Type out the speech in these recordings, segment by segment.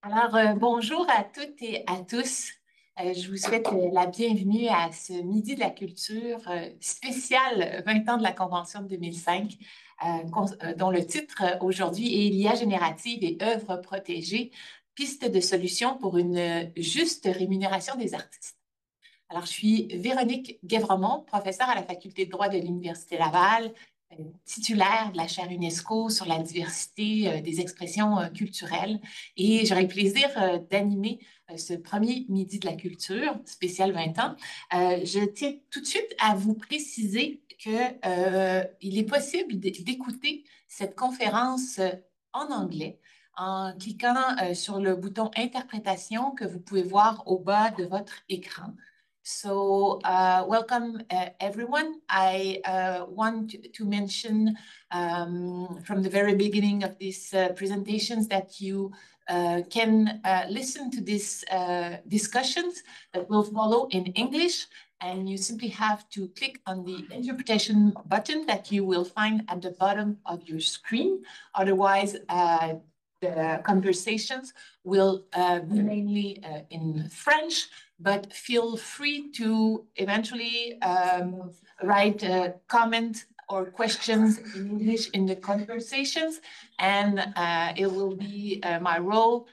Bonjour à toutes et à tous. Je vous souhaite la bienvenue à ce Midi de la Culture spécial 20 ans de la Convention de 2005, dont le titre aujourd'hui est l'IA générative et œuvres protégées, pistes de solutions pour une juste rémunération des artistes. Alors, je suis Véronique Guévremont, professeure à la Faculté de droit de l'Université Laval, titulaire de la chaire UNESCO sur la diversité des expressions culturelles. Et j'aurai le plaisir d'animer ce premier Midi de la Culture, spécial 20 ans. Je tiens tout de suite à vous préciser qu'il est possible d'écouter cette conférence en anglais en cliquant sur le bouton Interprétation que vous pouvez voir au bas de votre écran. Welcome everyone. I want to mention from the very beginning of these presentations that you can listen to these discussions that will follow in English, and you simply have to click on the interpretation button that you will find at the bottom of your screen. Otherwise, the conversations will be mainly in French, but feel free to eventually write a comment or questions in English in the conversations, and it will be my role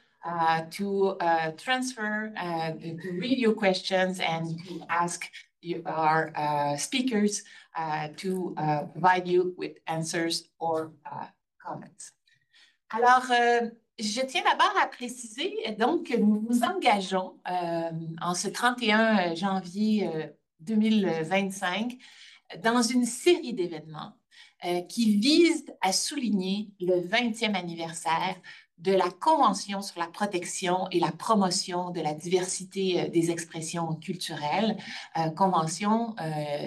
to transfer, to read your questions and to ask our speakers to provide you with answers or comments. Je tiens d'abord à préciser donc que nous nous engageons en ce 31 janvier 2025 dans une série d'événements qui visent à souligner le 20e anniversaire de la Convention sur la protection et la promotion de la diversité des expressions culturelles, convention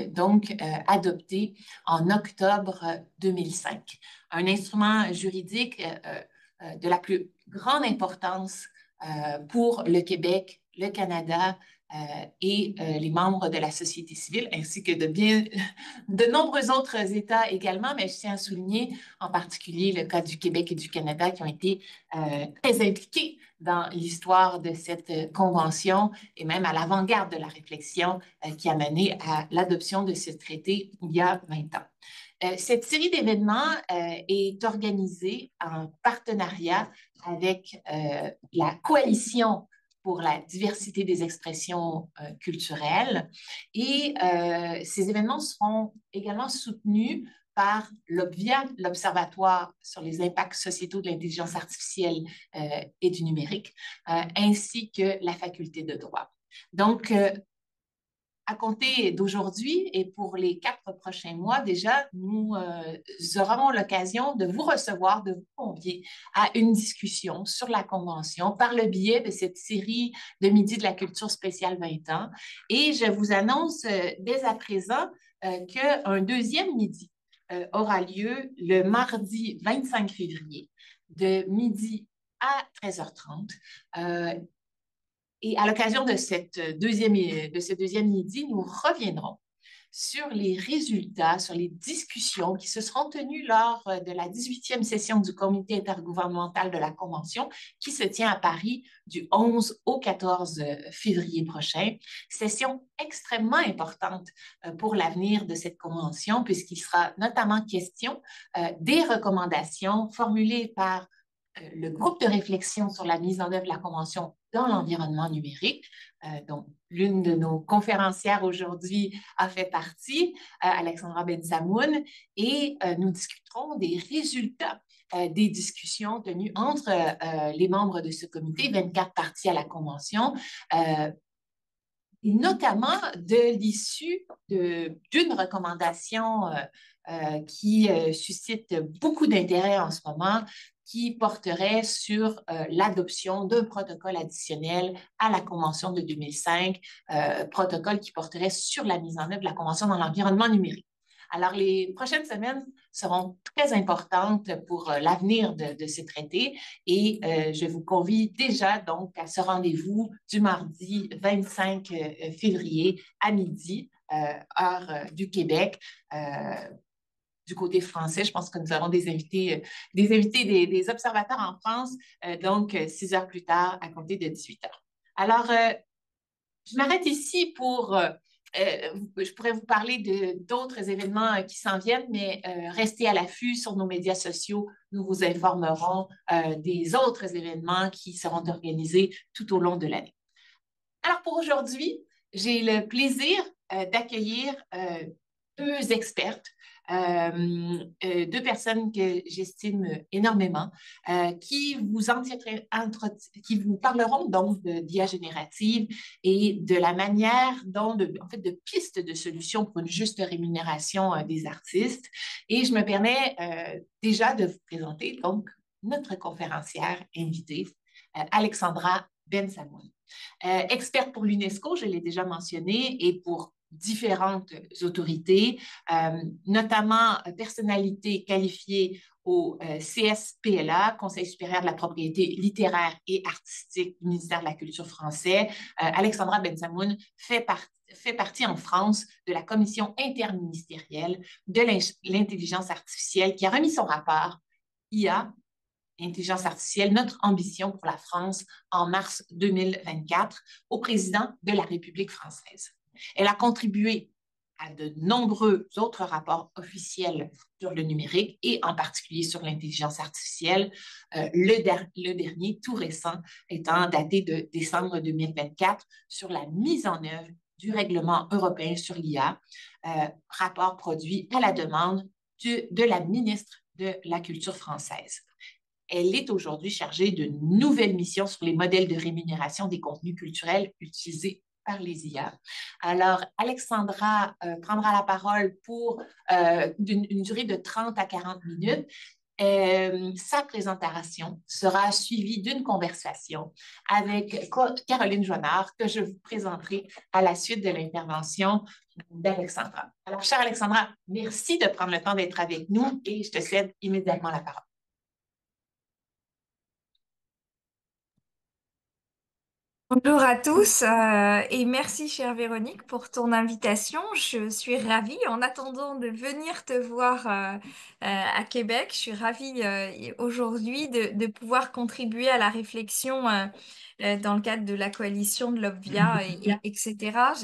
donc adoptée en octobre 2005. Un instrument juridique de la plus grande importance pour le Québec, le Canada et les membres de la société civile, ainsi que de nombreux autres États également, mais je tiens à souligner en particulier le cas du Québec et du Canada qui ont été très impliqués dans l'histoire de cette convention et même à l'avant-garde de la réflexion qui a mené à l'adoption de ce traité il y a 20 ans. Cette série d'événements est organisée en partenariat avec la Coalition pour la diversité des expressions culturelles et ces événements seront également soutenus par l'OBVIA, l'Observatoire sur les impacts sociétaux de l'intelligence artificielle et du numérique, ainsi que la Faculté de droit. Donc, à compter d'aujourd'hui et pour les 4 prochains mois déjà, nous aurons l'occasion de vous recevoir, de vous convier à une discussion sur la Convention par le biais de cette série de Midi de la Culture spéciale 20 ans. Et je vous annonce dès à présent qu'un deuxième midi aura lieu le mardi 25 février de midi à 13h30. Et à l'occasion de ce deuxième midi, nous reviendrons sur les résultats, sur les discussions qui se seront tenues lors de la 18e session du Comité intergouvernemental de la Convention qui se tient à Paris du 11 au 14 février prochain. Session extrêmement importante pour l'avenir de cette convention puisqu'il sera notamment question des recommandations formulées par le groupe de réflexion sur la mise en œuvre de la Convention dans l'environnement numérique, dont l'une de nos conférencières aujourd'hui a fait partie, Alexandra Bensamoun, et nous discuterons des résultats des discussions tenues entre les membres de ce comité, 24 parties à la Convention, et notamment de l'issue d'une recommandation qui suscite beaucoup d'intérêt en ce moment, qui porterait sur l'adoption d'un protocole additionnel à la Convention de 2005, protocole qui porterait sur la mise en œuvre de la Convention dans l'environnement numérique. Alors, les prochaines semaines seront très importantes pour l'avenir de ce traité et je vous convie déjà donc à ce rendez-vous du mardi 25 février à midi, heure du Québec, du côté français. Je pense que nous avons des observateurs en France, donc 6 heures plus tard, à compter de 18 heures. Alors, je m'arrête ici je pourrais vous parler de d'autres événements qui s'en viennent, mais restez à l'affût sur nos médias sociaux. Nous vous informerons des autres événements qui seront organisés tout au long de l'année. Alors pour aujourd'hui, j'ai le plaisir d'accueillir deux expertes, deux personnes que j'estime énormément, qui vous parleront donc d'IA générative et de la manière en fait, de pistes de solutions pour une juste rémunération des artistes. Et je me permets déjà de vous présenter donc notre conférencière invitée, Alexandra Bensamoun. Experte pour l'UNESCO, je l'ai déjà mentionné, et pour différentes autorités, notamment personnalités qualifiées au CSPLA, Conseil supérieur de la propriété littéraire et artistique du ministère de la Culture français. Alexandra Bensamoun fait partie en France de la commission interministérielle de l'intelligence artificielle qui a remis son rapport IA, intelligence artificielle, notre ambition pour la France en mars 2024 au président de la République française. Elle a contribué à de nombreux autres rapports officiels sur le numérique et en particulier sur l'intelligence artificielle, le dernier, tout récent, étant daté de décembre 2024 sur la mise en œuvre du règlement européen sur l'IA, rapport produit à la demande de la ministre de la Culture française. Elle est aujourd'hui chargée de nouvelles missions sur les modèles de rémunération des contenus culturels utilisés par les IA. Alors, Alexandra prendra la parole pour une durée de 30 à 40 minutes. Sa présentation sera suivie d'une conversation avec Caroline Joannard, que je vous présenterai à la suite de l'intervention d'Alexandra. Alors, chère Alexandra, merci de prendre le temps d'être avec nous et je te cède immédiatement la parole. Bonjour à tous et merci chère Véronique pour ton invitation. Je suis ravie en attendant de venir te voir à Québec. Je suis ravie aujourd'hui de pouvoir contribuer à la réflexion dans le cadre de la coalition de l'Obvia etc.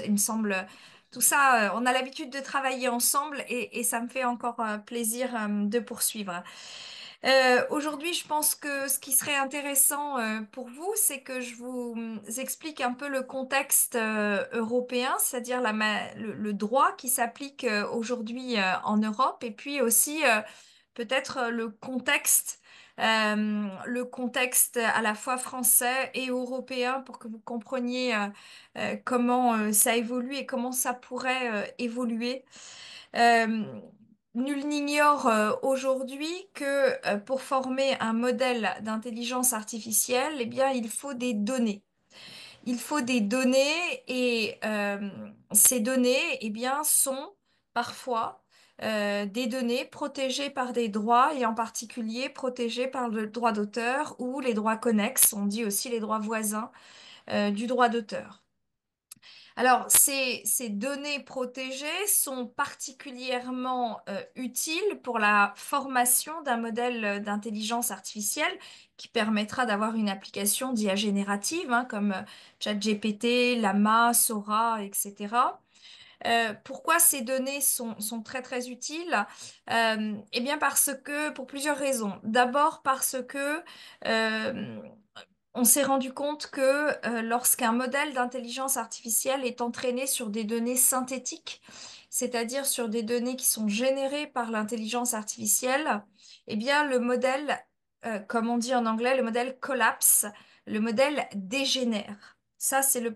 Il me semble tout ça, on a l'habitude de travailler ensemble et ça me fait encore plaisir de poursuivre. Aujourd'hui, je pense que ce qui serait intéressant pour vous, c'est que je vous explique un peu le contexte européen, c'est-à-dire le droit qui s'applique aujourd'hui en Europe, et puis aussi peut-être le contexte à la fois français et européen pour que vous compreniez comment ça évolue et comment ça pourrait évoluer. Euh, Nul n'ignore aujourd'hui que pour former un modèle d'intelligence artificielle, eh bien, il faut des données. Il faut des données et ces données, eh bien, sont parfois des données protégées par des droits et en particulier protégées par le droit d'auteur ou les droits connexes, on dit aussi les droits voisins du droit d'auteur. Alors, ces données protégées sont particulièrement utiles pour la formation d'un modèle d'intelligence artificielle qui permettra d'avoir une application d'IA générative, hein, comme ChatGPT, Llama, Sora, etc. Pourquoi ces données sont très très utiles? Eh bien parce que, pour plusieurs raisons. D'abord parce que euh, on s'est rendu compte que lorsqu'un modèle d'intelligence artificielle est entraîné sur des données synthétiques, c'est-à-dire sur des données qui sont générées par l'intelligence artificielle, eh bien le modèle, comme on dit en anglais, le modèle collapse, le modèle dégénère. Ça, c'est le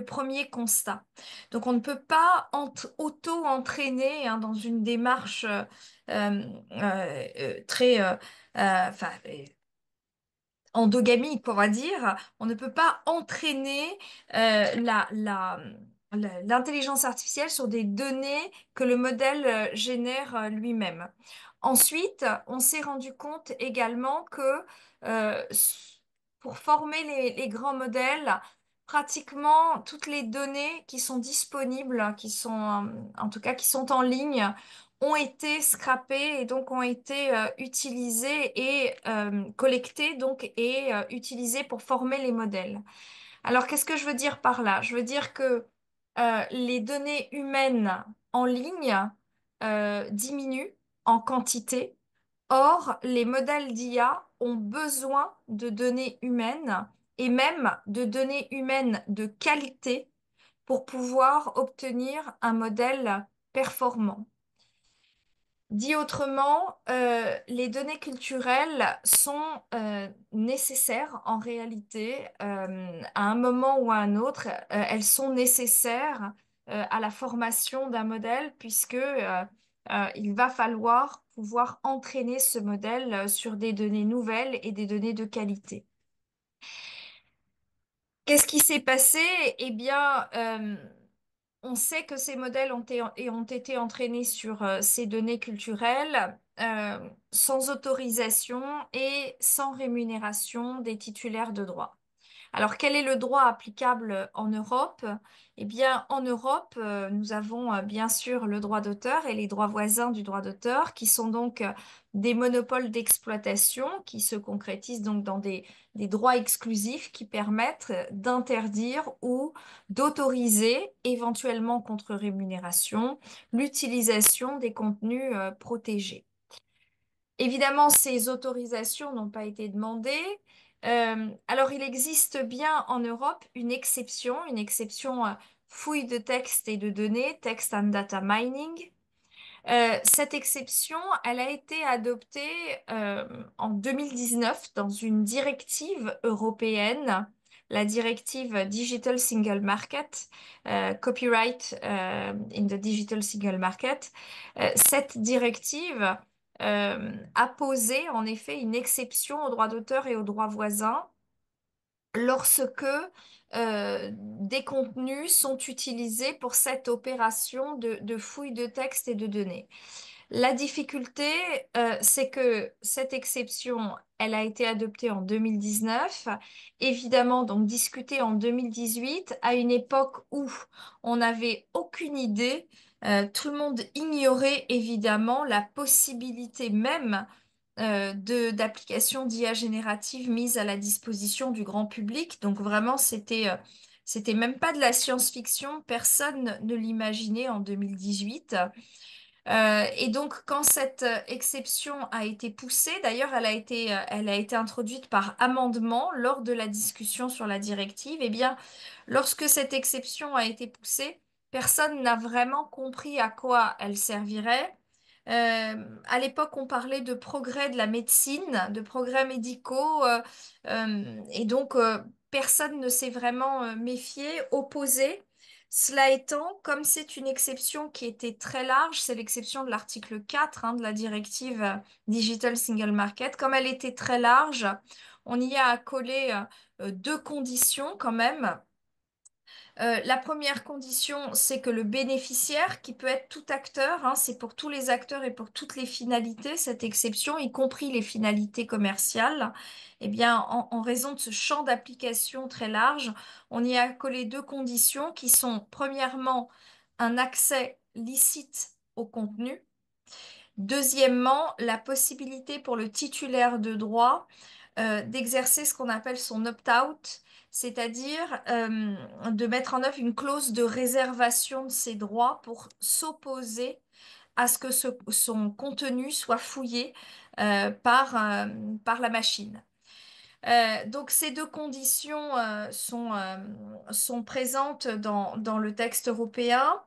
premier constat. Donc, on ne peut pas auto-entraîner hein, dans une démarche très enfin, endogamique, on va dire, on ne peut pas entraîner l'intelligence artificielle sur des données que le modèle génère lui-même. Ensuite, on s'est rendu compte également que pour former les grands modèles, pratiquement toutes les données qui sont disponibles, qui sont en tout cas qui sont en ligne, ont été scrappés et donc ont été utilisés et collectés donc et utilisés pour former les modèles. Alors, qu'est-ce que je veux dire par là? Je veux dire que les données humaines en ligne diminuent en quantité. Or, les modèles d'IA ont besoin de données humaines et même de données humaines de qualité pour pouvoir obtenir un modèle performant. Dit autrement, les données culturelles sont nécessaires en réalité à un moment ou à un autre. Elles sont nécessaires à la formation d'un modèle puisque il va falloir pouvoir entraîner ce modèle sur des données nouvelles et des données de qualité. Qu'est-ce qui s'est passé? Eh bien, on sait que ces modèles ont été entraînés sur ces données culturelles sans autorisation et sans rémunération des titulaires de droit. Alors, quel est le droit applicable en Europe? Eh bien, en Europe, nous avons bien sûr le droit d'auteur et les droits voisins du droit d'auteur, qui sont donc des monopoles d'exploitation qui se concrétisent donc dans des droits exclusifs qui permettent d'interdire ou d'autoriser, éventuellement contre rémunération, l'utilisation des contenus protégés. Évidemment, ces autorisations n'ont pas été demandées. Alors, il existe bien en Europe une exception fouille de texte et de données, text and data mining. Cette exception, elle a été adoptée en 2019 dans une directive européenne, la directive Digital Single Market, Copyright in the Digital Single Market. Cette directive a posé en effet une exception aux droits d'auteur et aux droits voisins lorsque des contenus sont utilisés pour cette opération de fouille de texte et de données. La difficulté, c'est que cette exception, elle a été adoptée en 2019, évidemment donc discutée en 2018, à une époque où on n'avait aucune idée, tout le monde ignorait évidemment la possibilité même d'applications d'IA générative mises à la disposition du grand public. Donc vraiment, c'était même pas de la science-fiction, personne ne l'imaginait en 2018. Et donc, quand cette exception a été poussée, d'ailleurs, elle a été introduite par amendement lors de la discussion sur la directive, eh bien, lorsque cette exception a été poussée, personne n'a vraiment compris à quoi elle servirait. À l'époque, on parlait de progrès de la médecine, de progrès médicaux, et donc personne ne s'est vraiment méfié, opposé. Cela étant, comme c'est une exception qui était très large, c'est l'exception de l'article 4 de la directive Digital Single Market, comme elle était très large, on y a accolé deux conditions quand même. La première condition, c'est que le bénéficiaire, qui peut être tout acteur, c'est pour tous les acteurs et pour toutes les finalités, cette exception, y compris les finalités commerciales, eh bien, en raison de ce champ d'application très large, on y a collé deux conditions qui sont, premièrement, un accès licite au contenu. Deuxièmement, la possibilité pour le titulaire de droit d'exercer ce qu'on appelle son opt-out, c'est-à-dire de mettre en œuvre une clause de réservation de ses droits pour s'opposer à ce que son contenu soit fouillé par la machine. Donc ces deux conditions sont présentes dans le texte européen.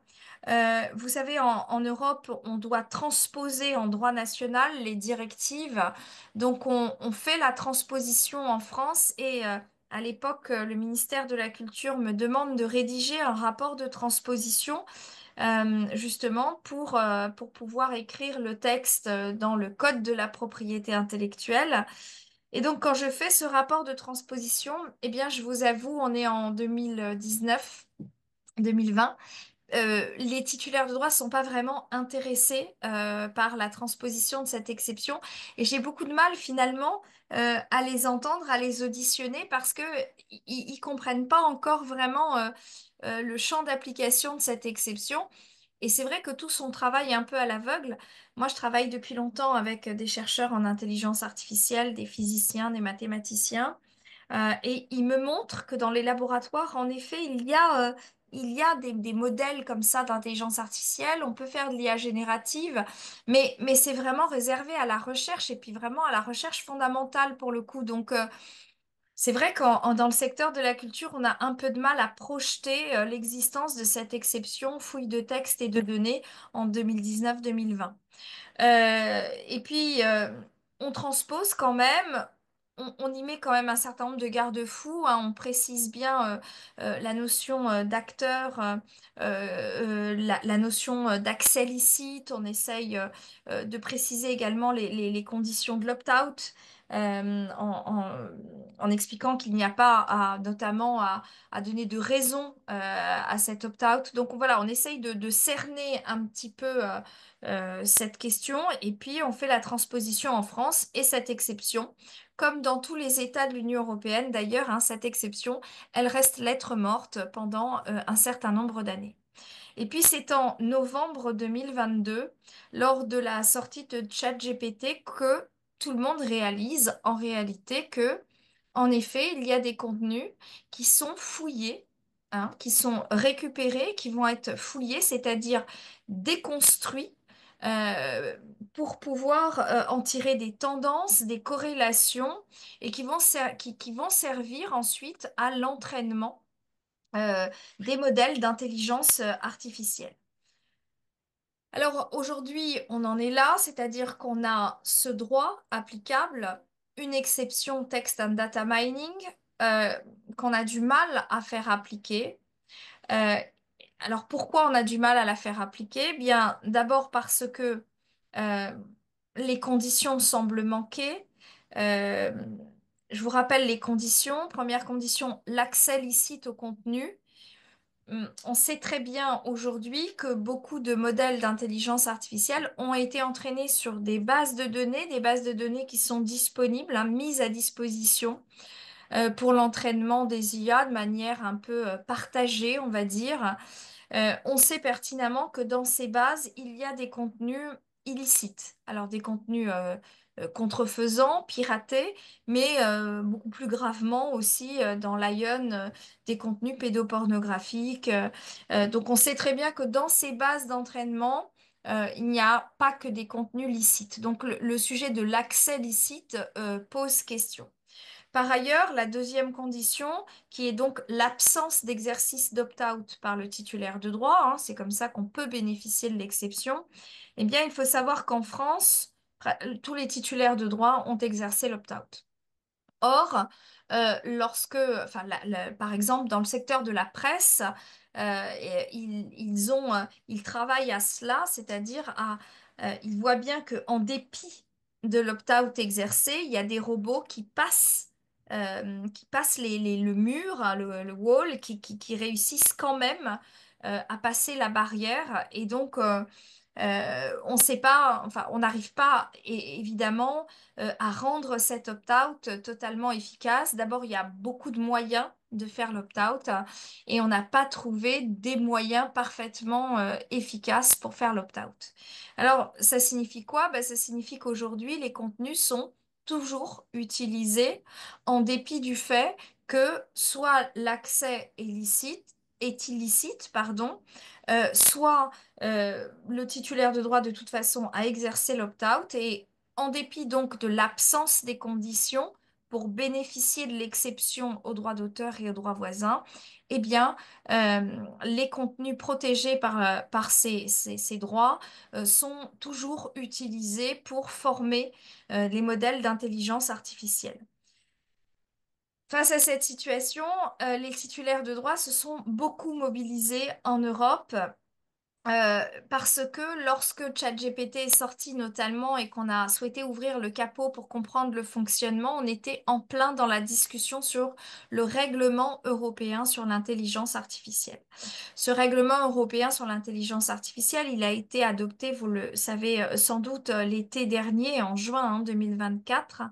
Vous savez, en Europe, on doit transposer en droit national les directives. Donc on fait la transposition en France et à l'époque, le ministère de la Culture me demande de rédiger un rapport de transposition justement pour pouvoir écrire le texte dans le code de la propriété intellectuelle. Et donc, quand je fais ce rapport de transposition, eh bien, je vous avoue, on est en 2019, 2020. Les titulaires de droit ne sont pas vraiment intéressés par la transposition de cette exception. Et j'ai beaucoup de mal finalement à les entendre, à les auditionner parce que ils comprennent pas encore vraiment le champ d'application de cette exception. Et c'est vrai que tout son travail est un peu à l'aveugle. Moi, je travaille depuis longtemps avec des chercheurs en intelligence artificielle, des physiciens, des mathématiciens. Et il me montre que dans les laboratoires, en effet, il y a des modèles comme ça d'intelligence artificielle. On peut faire de l'IA générative, mais c'est vraiment réservé à la recherche et puis vraiment à la recherche fondamentale pour le coup. Donc, c'est vrai dans le secteur de la culture, on a un peu de mal à projeter l'existence de cette exception fouille de texte et de données en 2019-2020. Et puis, on transpose quand même, on y met quand même un certain nombre de garde-fous, hein. On précise bien la notion d'acteur, la notion d'accès licite. On essaye de préciser également les conditions de l'opt-out. En expliquant qu'il n'y a pas notamment à donner de raison à cet opt-out. Donc voilà, on essaye de cerner un petit peu cette question et puis on fait la transposition en France et cette exception, comme dans tous les États de l'Union européenne d'ailleurs, hein, cette exception, elle reste lettre morte pendant un certain nombre d'années. Et puis c'est en novembre 2022, lors de la sortie de ChatGPT, que tout le monde réalise en réalité que, en effet, il y a des contenus qui sont fouillés, hein, qui sont récupérés, qui vont être fouillés, c'est-à-dire déconstruits, euh, pour pouvoir en tirer des tendances, des corrélations, et qui vont servir ensuite à l'entraînement euh, des modèles d'intelligence artificielle. Alors aujourd'hui, on en est là, c'est-à-dire qu'on a ce droit applicable, une exception text and data mining, euh, qu'on a du mal à faire appliquer. Euh, alors pourquoi on a du mal à la faire appliquer? Bien, d'abord parce que euh, les conditions semblent manquer. Euh, je vous rappelle les conditions. Première condition, l'accès licite au contenu. On sait très bien aujourd'hui que beaucoup de modèles d'intelligence artificielle ont été entraînés sur des bases de données qui sont disponibles, hein, mises à disposition pour l'entraînement des IA de manière un peu partagée, on va dire. On sait pertinemment que dans ces bases, il y a des contenus illicites. Alors des contenus contrefaisants, piratés, mais beaucoup plus gravement aussi dans l'Ion, des contenus pédopornographiques. Donc on sait très bien que dans ces bases d'entraînement, il n'y a pas que des contenus licites. Donc le sujet de l'accès licite pose question. Par ailleurs, la deuxième condition, qui est donc l'absence d'exercice d'opt-out par le titulaire de droit, hein, c'est comme ça qu'on peut bénéficier de l'exception, eh bien, il faut savoir qu'en France, tous les titulaires de droit ont exercé l'opt-out. Or, enfin, par exemple, dans le secteur de la presse, ils travaillent à cela, c'est-à-dire ils voient bien qu'en dépit de l'opt-out exercé, il y a des robots qui passent le mur, hein, le wall, qui réussissent quand même à passer la barrière. Et donc, on sait pas, enfin, on n'arrive pas, évidemment à rendre cet opt-out totalement efficace. D'abord, il y a beaucoup de moyens de faire l'opt-out et on n'a pas trouvé des moyens parfaitement efficaces pour faire l'opt-out. Alors, ça signifie quoi? Ben, ça signifie qu'aujourd'hui, les contenus sont toujours utilisés en dépit du fait que soit l'accès est illicite, pardon, soit le titulaire de droit de toute façon a exercé l'opt-out et en dépit donc de l'absence des conditions pour bénéficier de l'exception aux droits d'auteur et aux droits voisins, eh bien, les contenus protégés par ces droits sont toujours utilisés pour former les modèles d'intelligence artificielle. Face à cette situation, les titulaires de droit se sont beaucoup mobilisés en Europe parce que lorsque ChatGPT est sorti notamment et qu'on a souhaité ouvrir le capot pour comprendre le fonctionnement, on était en plein dans la discussion sur le règlement européen sur l'intelligence artificielle. Ce règlement européen sur l'intelligence artificielle, il a été adopté, vous le savez sans doute, l'été dernier, en juin 2024,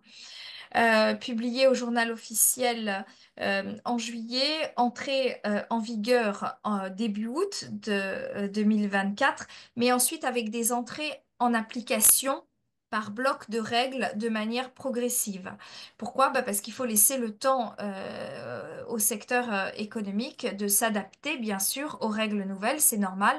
publié au journal officiel en juillet, entrée en vigueur en début août de 2024, mais ensuite avec des entrées en application par bloc de règles de manière progressive. Pourquoi? Bah, parce qu'il faut laisser le temps au secteur économique de s'adapter, bien sûr, aux règles nouvelles, c'est normal.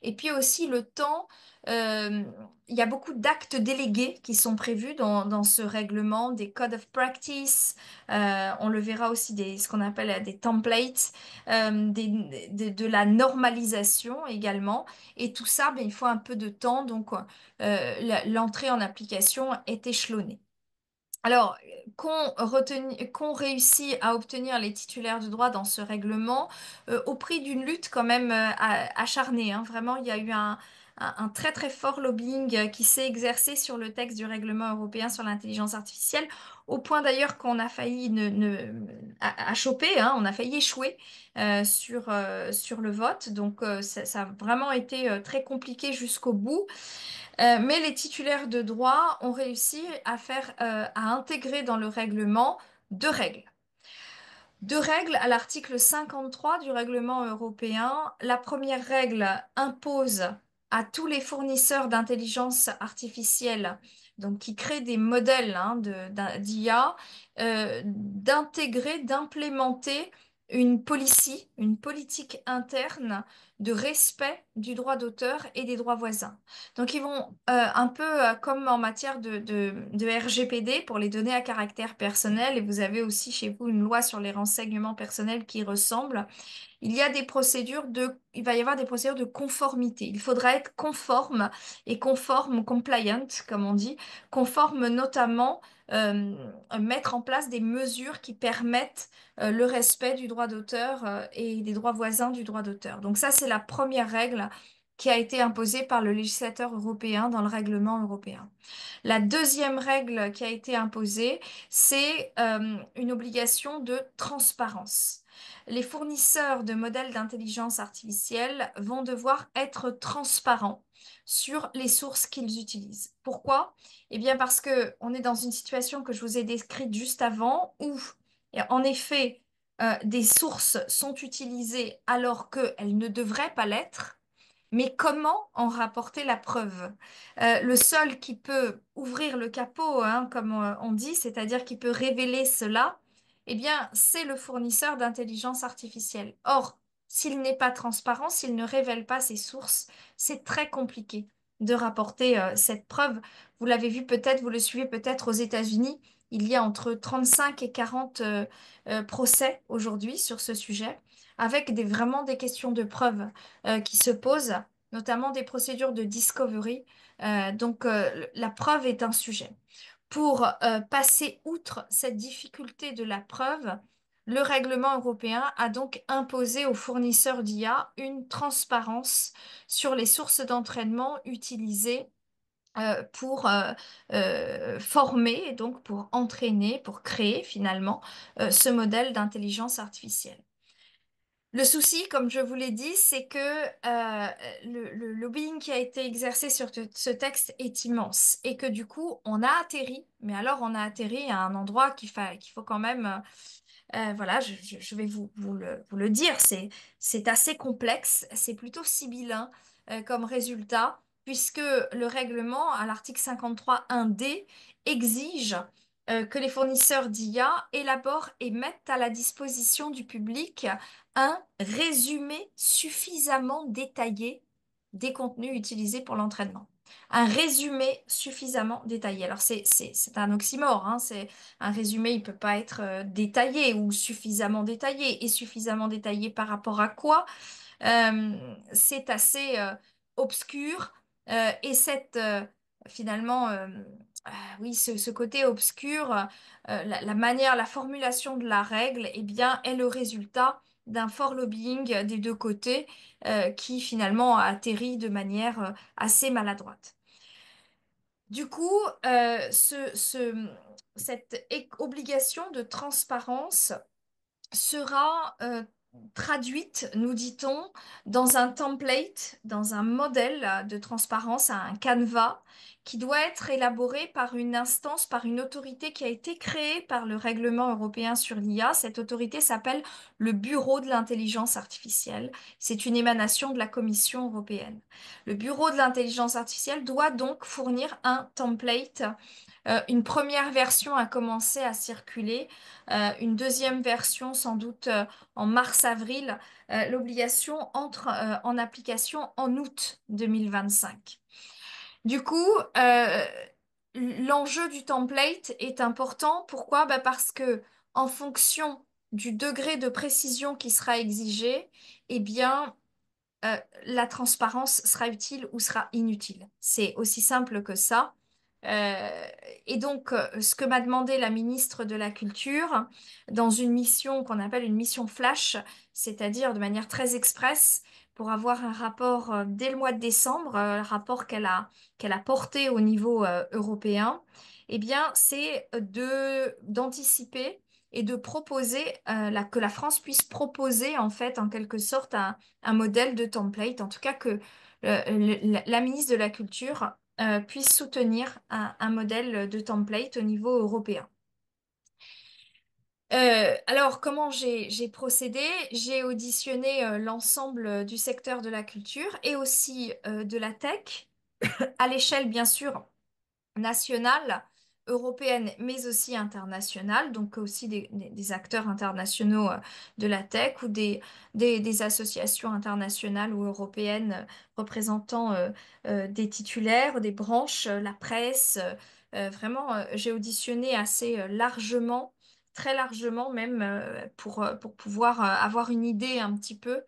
Et puis aussi le temps, euh, il y a beaucoup d'actes délégués qui sont prévus dans ce règlement, des code of practice, on le verra aussi ce qu'on appelle des templates, de la normalisation également. Et tout ça, ben, il faut un peu de temps, donc l'entrée en application est échelonnée. Alors, qu'on réussit à obtenir les titulaires de droit dans ce règlement, au prix d'une lutte quand même acharnée, hein. Vraiment, il y a eu un très très fort lobbying qui s'est exercé sur le texte du règlement européen sur l'intelligence artificielle, au point d'ailleurs qu'on a failli à choper, hein, on a failli échouer sur le vote. Donc, ça a vraiment été très compliqué jusqu'au bout. Mais les titulaires de droit ont réussi à intégrer dans le règlement deux règles. Deux règles à l'article 53 du règlement européen. La première règle impose à tous les fournisseurs d'intelligence artificielle, donc qui créent des modèles hein, d'IA, d'intégrer, d'implémenter une politique interne de respect du droit d'auteur et des droits voisins. Donc ils vont un peu comme en matière de RGPD pour les données à caractère personnel, et vous avez aussi chez vous une loi sur les renseignements personnels qui ressemble. Il va y avoir des procédures de conformité. Il faudra être conforme et conforme, compliant, comme on dit, conforme notamment, mettre en place des mesures qui permettent le respect du droit d'auteur et des droits voisins du droit d'auteur. Donc ça, c'est la première règle qui a été imposée par le législateur européen dans le règlement européen. La deuxième règle qui a été imposée, c'est une obligation de transparence. Les fournisseurs de modèles d'intelligence artificielle vont devoir être transparents sur les sources qu'ils utilisent. Pourquoi? Eh bien parce que on est dans une situation que je vous ai décrite juste avant où, en effet, des sources sont utilisées alors qu'elles ne devraient pas l'être. Mais comment en rapporter la preuve? Le seul qui peut ouvrir le capot, hein, comme on dit, c'est-à-dire qui peut révéler cela, eh bien, c'est le fournisseur d'intelligence artificielle. Or, s'il n'est pas transparent, s'il ne révèle pas ses sources, c'est très compliqué de rapporter cette preuve. Vous l'avez vu peut-être, vous le suivez peut-être aux États-Unis, il y a entre 35 et 40 procès aujourd'hui sur ce sujet, avec vraiment des questions de preuve qui se posent, notamment des procédures de discovery. La preuve est un sujet. Pour passer outre cette difficulté de la preuve, le règlement européen a donc imposé aux fournisseurs d'IA une transparence sur les sources d'entraînement utilisées pour former, et donc pour entraîner, pour créer finalement ce modèle d'intelligence artificielle. Le souci, comme je vous l'ai dit, c'est que le lobbying qui a été exercé sur ce texte est immense et que du coup, on a atterri, mais alors on a atterri à un endroit qu'il faut quand même, voilà, je vais vous le dire, c'est assez complexe, c'est plutôt sibyllin comme résultat, puisque le règlement, à l'article 53.1d, exige que les fournisseurs d'IA élaborent et mettent à la disposition du public un résumé suffisamment détaillé des contenus utilisés pour l'entraînement. Un résumé suffisamment détaillé. Alors c'est un oxymore, hein, un résumé, il peut pas être détaillé ou suffisamment détaillé. Et suffisamment détaillé par rapport à quoi? C'est assez obscur. Et finalement, oui, ce côté obscur, la manière, la formulation de la règle, eh bien, est le résultat d'un fort lobbying des deux côtés qui finalement a atterri de manière assez maladroite. Du coup, cette obligation de transparence sera traduite, nous dit-on, dans un template, dans un modèle de transparence, un canevas qui doit être élaboré par une instance, par une autorité qui a été créée par le règlement européen sur l'IA. Cette autorité s'appelle le Bureau de l'intelligence artificielle. C'est une émanation de la Commission européenne. Le Bureau de l'intelligence artificielle doit donc fournir un template. Une première version a commencé à circuler, une deuxième version sans doute en mars-avril. L'obligation entre en application en août 2025. Du coup, l'enjeu du template est important. Pourquoi? Bah parce que en fonction du degré de précision qui sera exigé, eh bien, la transparence sera utile ou sera inutile. C'est aussi simple que ça. Euh, et donc, ce que m'a demandé la ministre de la Culture dans une mission qu'on appelle une mission flash, c'est-à-dire de manière très express, pour avoir un rapport dès le mois de décembre, rapport qu'elle a porté au niveau européen, eh bien, c'est d'anticiper et de proposer que la France puisse proposer en fait en quelque sorte un modèle de template, en tout cas que la ministre de la Culture puisse soutenir un modèle de template au niveau européen. Alors, comment j'ai procédé? J'ai auditionné l'ensemble du secteur de la culture et aussi de la tech, à l'échelle bien sûr nationale, européenne, mais aussi internationale, donc aussi des acteurs internationaux de la tech ou des associations internationales ou européennes représentant des titulaires, des branches, la presse. Vraiment, j'ai auditionné assez largement, très largement même, pour pouvoir avoir une idée un petit peu.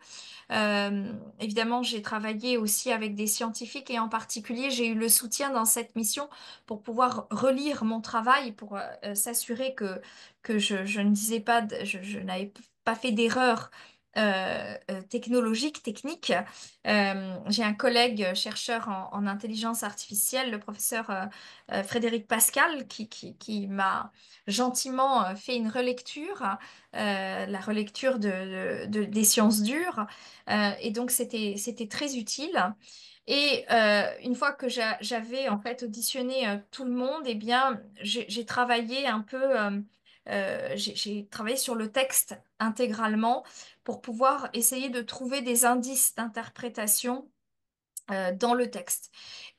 Évidemment, j'ai travaillé aussi avec des scientifiques et en particulier, j'ai eu le soutien dans cette mission pour pouvoir relire mon travail, pour s'assurer que je ne disais pas, je n'avais pas fait d'erreur technologique, technique. J'ai un collègue chercheur en intelligence artificielle, le professeur Frédéric Pascal, qui m'a gentiment fait une relecture, la relecture des sciences dures. Et donc, c'était très utile. Et une fois que j'avais en fait auditionné tout le monde, eh bien, j'ai travaillé un peu, j'ai travaillé sur le texte intégralement pour pouvoir essayer de trouver des indices d'interprétation dans le texte.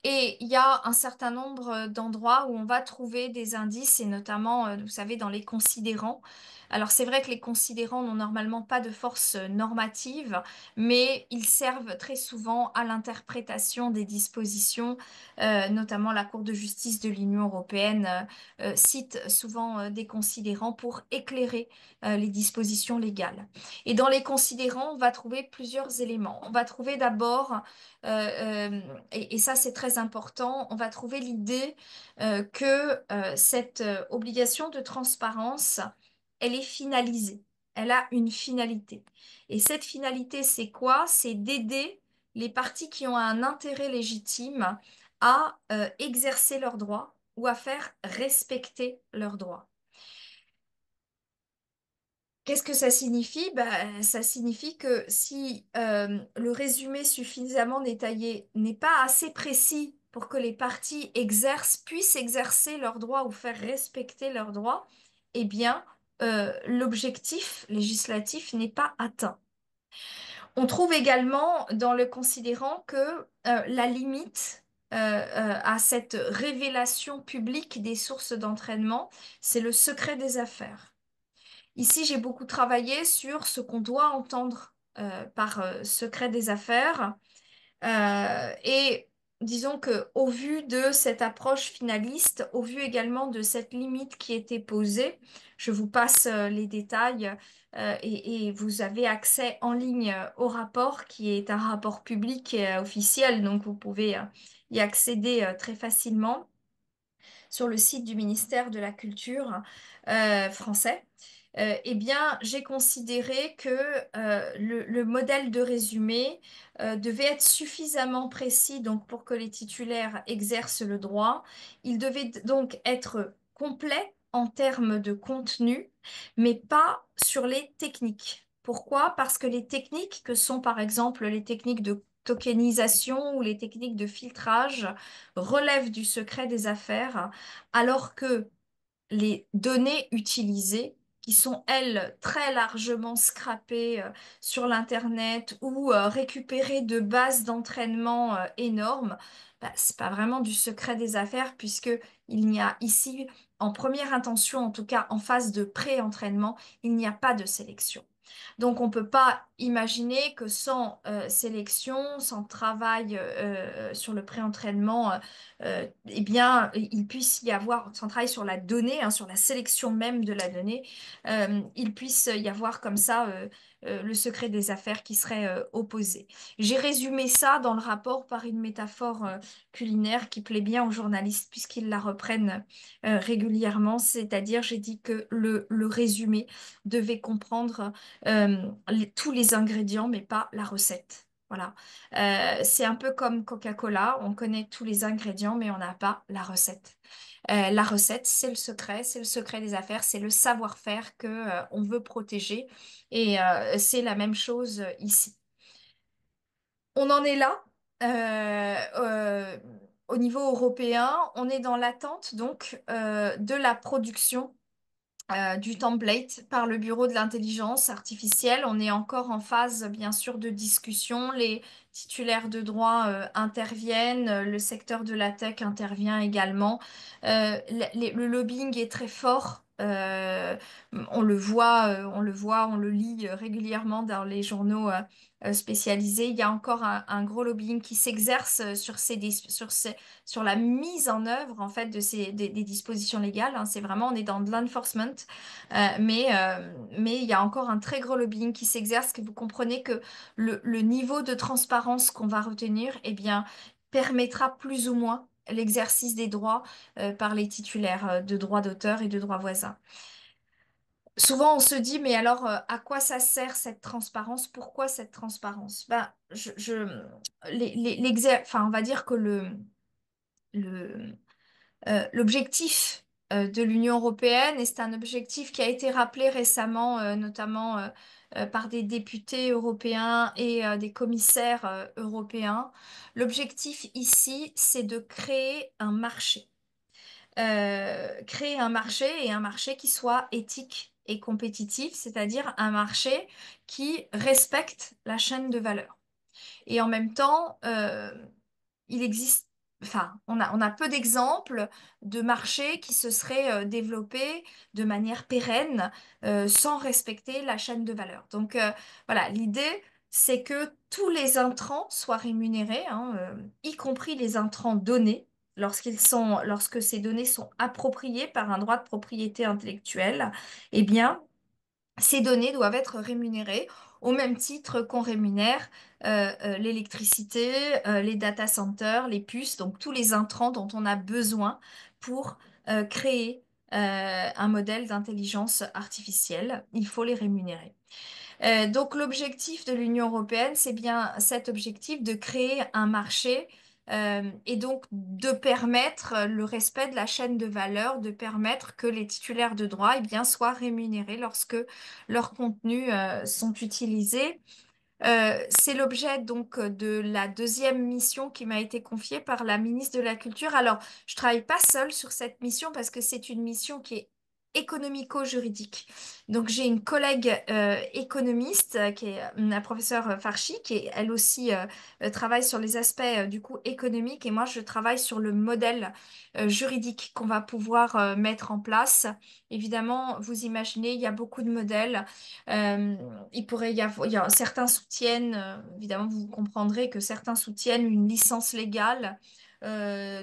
Et il y a un certain nombre d'endroits où on va trouver des indices, et notamment, vous savez, dans les considérants. Alors c'est vrai que les considérants n'ont normalement pas de force normative, mais ils servent très souvent à l'interprétation des dispositions, notamment la Cour de justice de l'Union européenne cite souvent des considérants pour éclairer les dispositions légales. Et dans les considérants, on va trouver plusieurs éléments. On va trouver d'abord et ça, c'est très important. On va trouver l'idée que cette obligation de transparence, elle est finalisée. Elle a une finalité. Et cette finalité, c'est quoi? C'est d'aider les parties qui ont un intérêt légitime à exercer leurs droits ou à faire respecter leurs droits. Qu'est-ce que ça signifie? Bah, ça signifie que si le résumé suffisamment détaillé n'est pas assez précis pour que les parties puissent exercer leurs droits ou faire respecter leurs droits, eh bien, l'objectif législatif n'est pas atteint. On trouve également dans le considérant que la limite à cette révélation publique des sources d'entraînement, c'est le secret des affaires. Ici, j'ai beaucoup travaillé sur ce qu'on doit entendre par secret des affaires. Et disons que au vu de cette approche finaliste, au vu également de cette limite qui était posée, je vous passe les détails et vous avez accès en ligne au rapport qui est un rapport public et officiel, donc vous pouvez y accéder très facilement sur le site du ministère de la Culture français. Eh bien, j'ai considéré que le modèle de résumé devait être suffisamment précis donc, pour que les titulaires exercent le droit. Il devait donc être complet en termes de contenu, mais pas sur les techniques. Pourquoi? Parce que les techniques que sont par exemple les techniques de tokenisation ou les techniques de filtrage relèvent du secret des affaires, alors que les données utilisées, qui sont, elles, très largement scrappées sur l'Internet ou récupérées de bases d'entraînement énormes, bah, c'est pas vraiment du secret des affaires puisque il n'y a ici, en première intention, en tout cas en phase de pré-entraînement, il n'y a pas de sélection. Donc on ne peut pas imaginer que sans sélection, sans travail sur le pré-entraînement, eh bien, il puisse y avoir, sans travail sur la donnée, hein, sur la sélection même de la donnée, il puisse y avoir comme ça le secret des affaires qui serait opposé. J'ai résumé ça dans le rapport par une métaphore culinaire qui plaît bien aux journalistes puisqu'ils la reprennent régulièrement, c'est-à-dire j'ai dit que le résumé devait comprendre tous les ingrédients mais pas la recette. Voilà. C'est un peu comme Coca-Cola, on connaît tous les ingrédients, mais on n'a pas la recette. La recette, c'est le secret des affaires, c'est le savoir-faire que, on veut protéger. Et c'est la même chose ici. On en est là. Au niveau européen, on est dans l'attente donc de la production du template par le Bureau de l'intelligence artificielle. On est encore en phase, bien sûr, de discussion. Les titulaires de droit interviennent, le secteur de la tech intervient également. Le lobbying est très fort. On le lit régulièrement dans les journaux spécialisés. Il y a encore un gros lobbying qui s'exerce sur la mise en œuvre en fait de des dispositions légales, hein. C'est vraiment, on est dans de l'enforcement, mais il y a encore un très gros lobbying qui s'exerce, que vous comprenez que le niveau de transparence qu'on va retenir, eh bien, permettra plus ou moins l'exercice des droits par les titulaires de droits d'auteur et de droits voisins. Souvent, on se dit, mais alors, à quoi ça sert cette transparence? Pourquoi cette transparence? Ben, enfin, on va dire que le, l'objectif de l'Union européenne, et c'est un objectif qui a été rappelé récemment, notamment par des députés européens et des commissaires européens. L'objectif ici, c'est de créer un marché. Créer un marché et un marché qui soit éthique et compétitif, c'est-à-dire un marché qui respecte la chaîne de valeur. Et en même temps, il existe, enfin, on a peu d'exemples de marchés qui se seraient développés de manière pérenne sans respecter la chaîne de valeur. Donc voilà, l'idée, c'est que tous les intrants soient rémunérés, hein, y compris les intrants donnés. Lorsque ces données sont appropriées par un droit de propriété intellectuelle, eh bien, ces données doivent être rémunérées au même titre qu'on rémunère l'électricité, les data centers, les puces, donc tous les intrants dont on a besoin pour créer un modèle d'intelligence artificielle. Il faut les rémunérer. Donc l'objectif de l'Union européenne, c'est bien cet objectif de créer un marché et donc de permettre le respect de la chaîne de valeur, de permettre que les titulaires de droit eh bien, soient rémunérés lorsque leurs contenus sont utilisés. C'est l'objet donc de la deuxième mission qui m'a été confiée par la ministre de la Culture. Alors, je travaille pas seule sur cette mission parce que c'est une mission qui est économico-juridique. Donc, j'ai une collègue économiste qui est la professeure Farchi, qui elle aussi travaille sur les aspects du coup économiques et moi je travaille sur le modèle juridique qu'on va pouvoir mettre en place. Évidemment, vous imaginez, il y a beaucoup de modèles. Euh, il pourrait y avoir, certains soutiennent, évidemment, vous comprendrez que certains soutiennent une licence légale,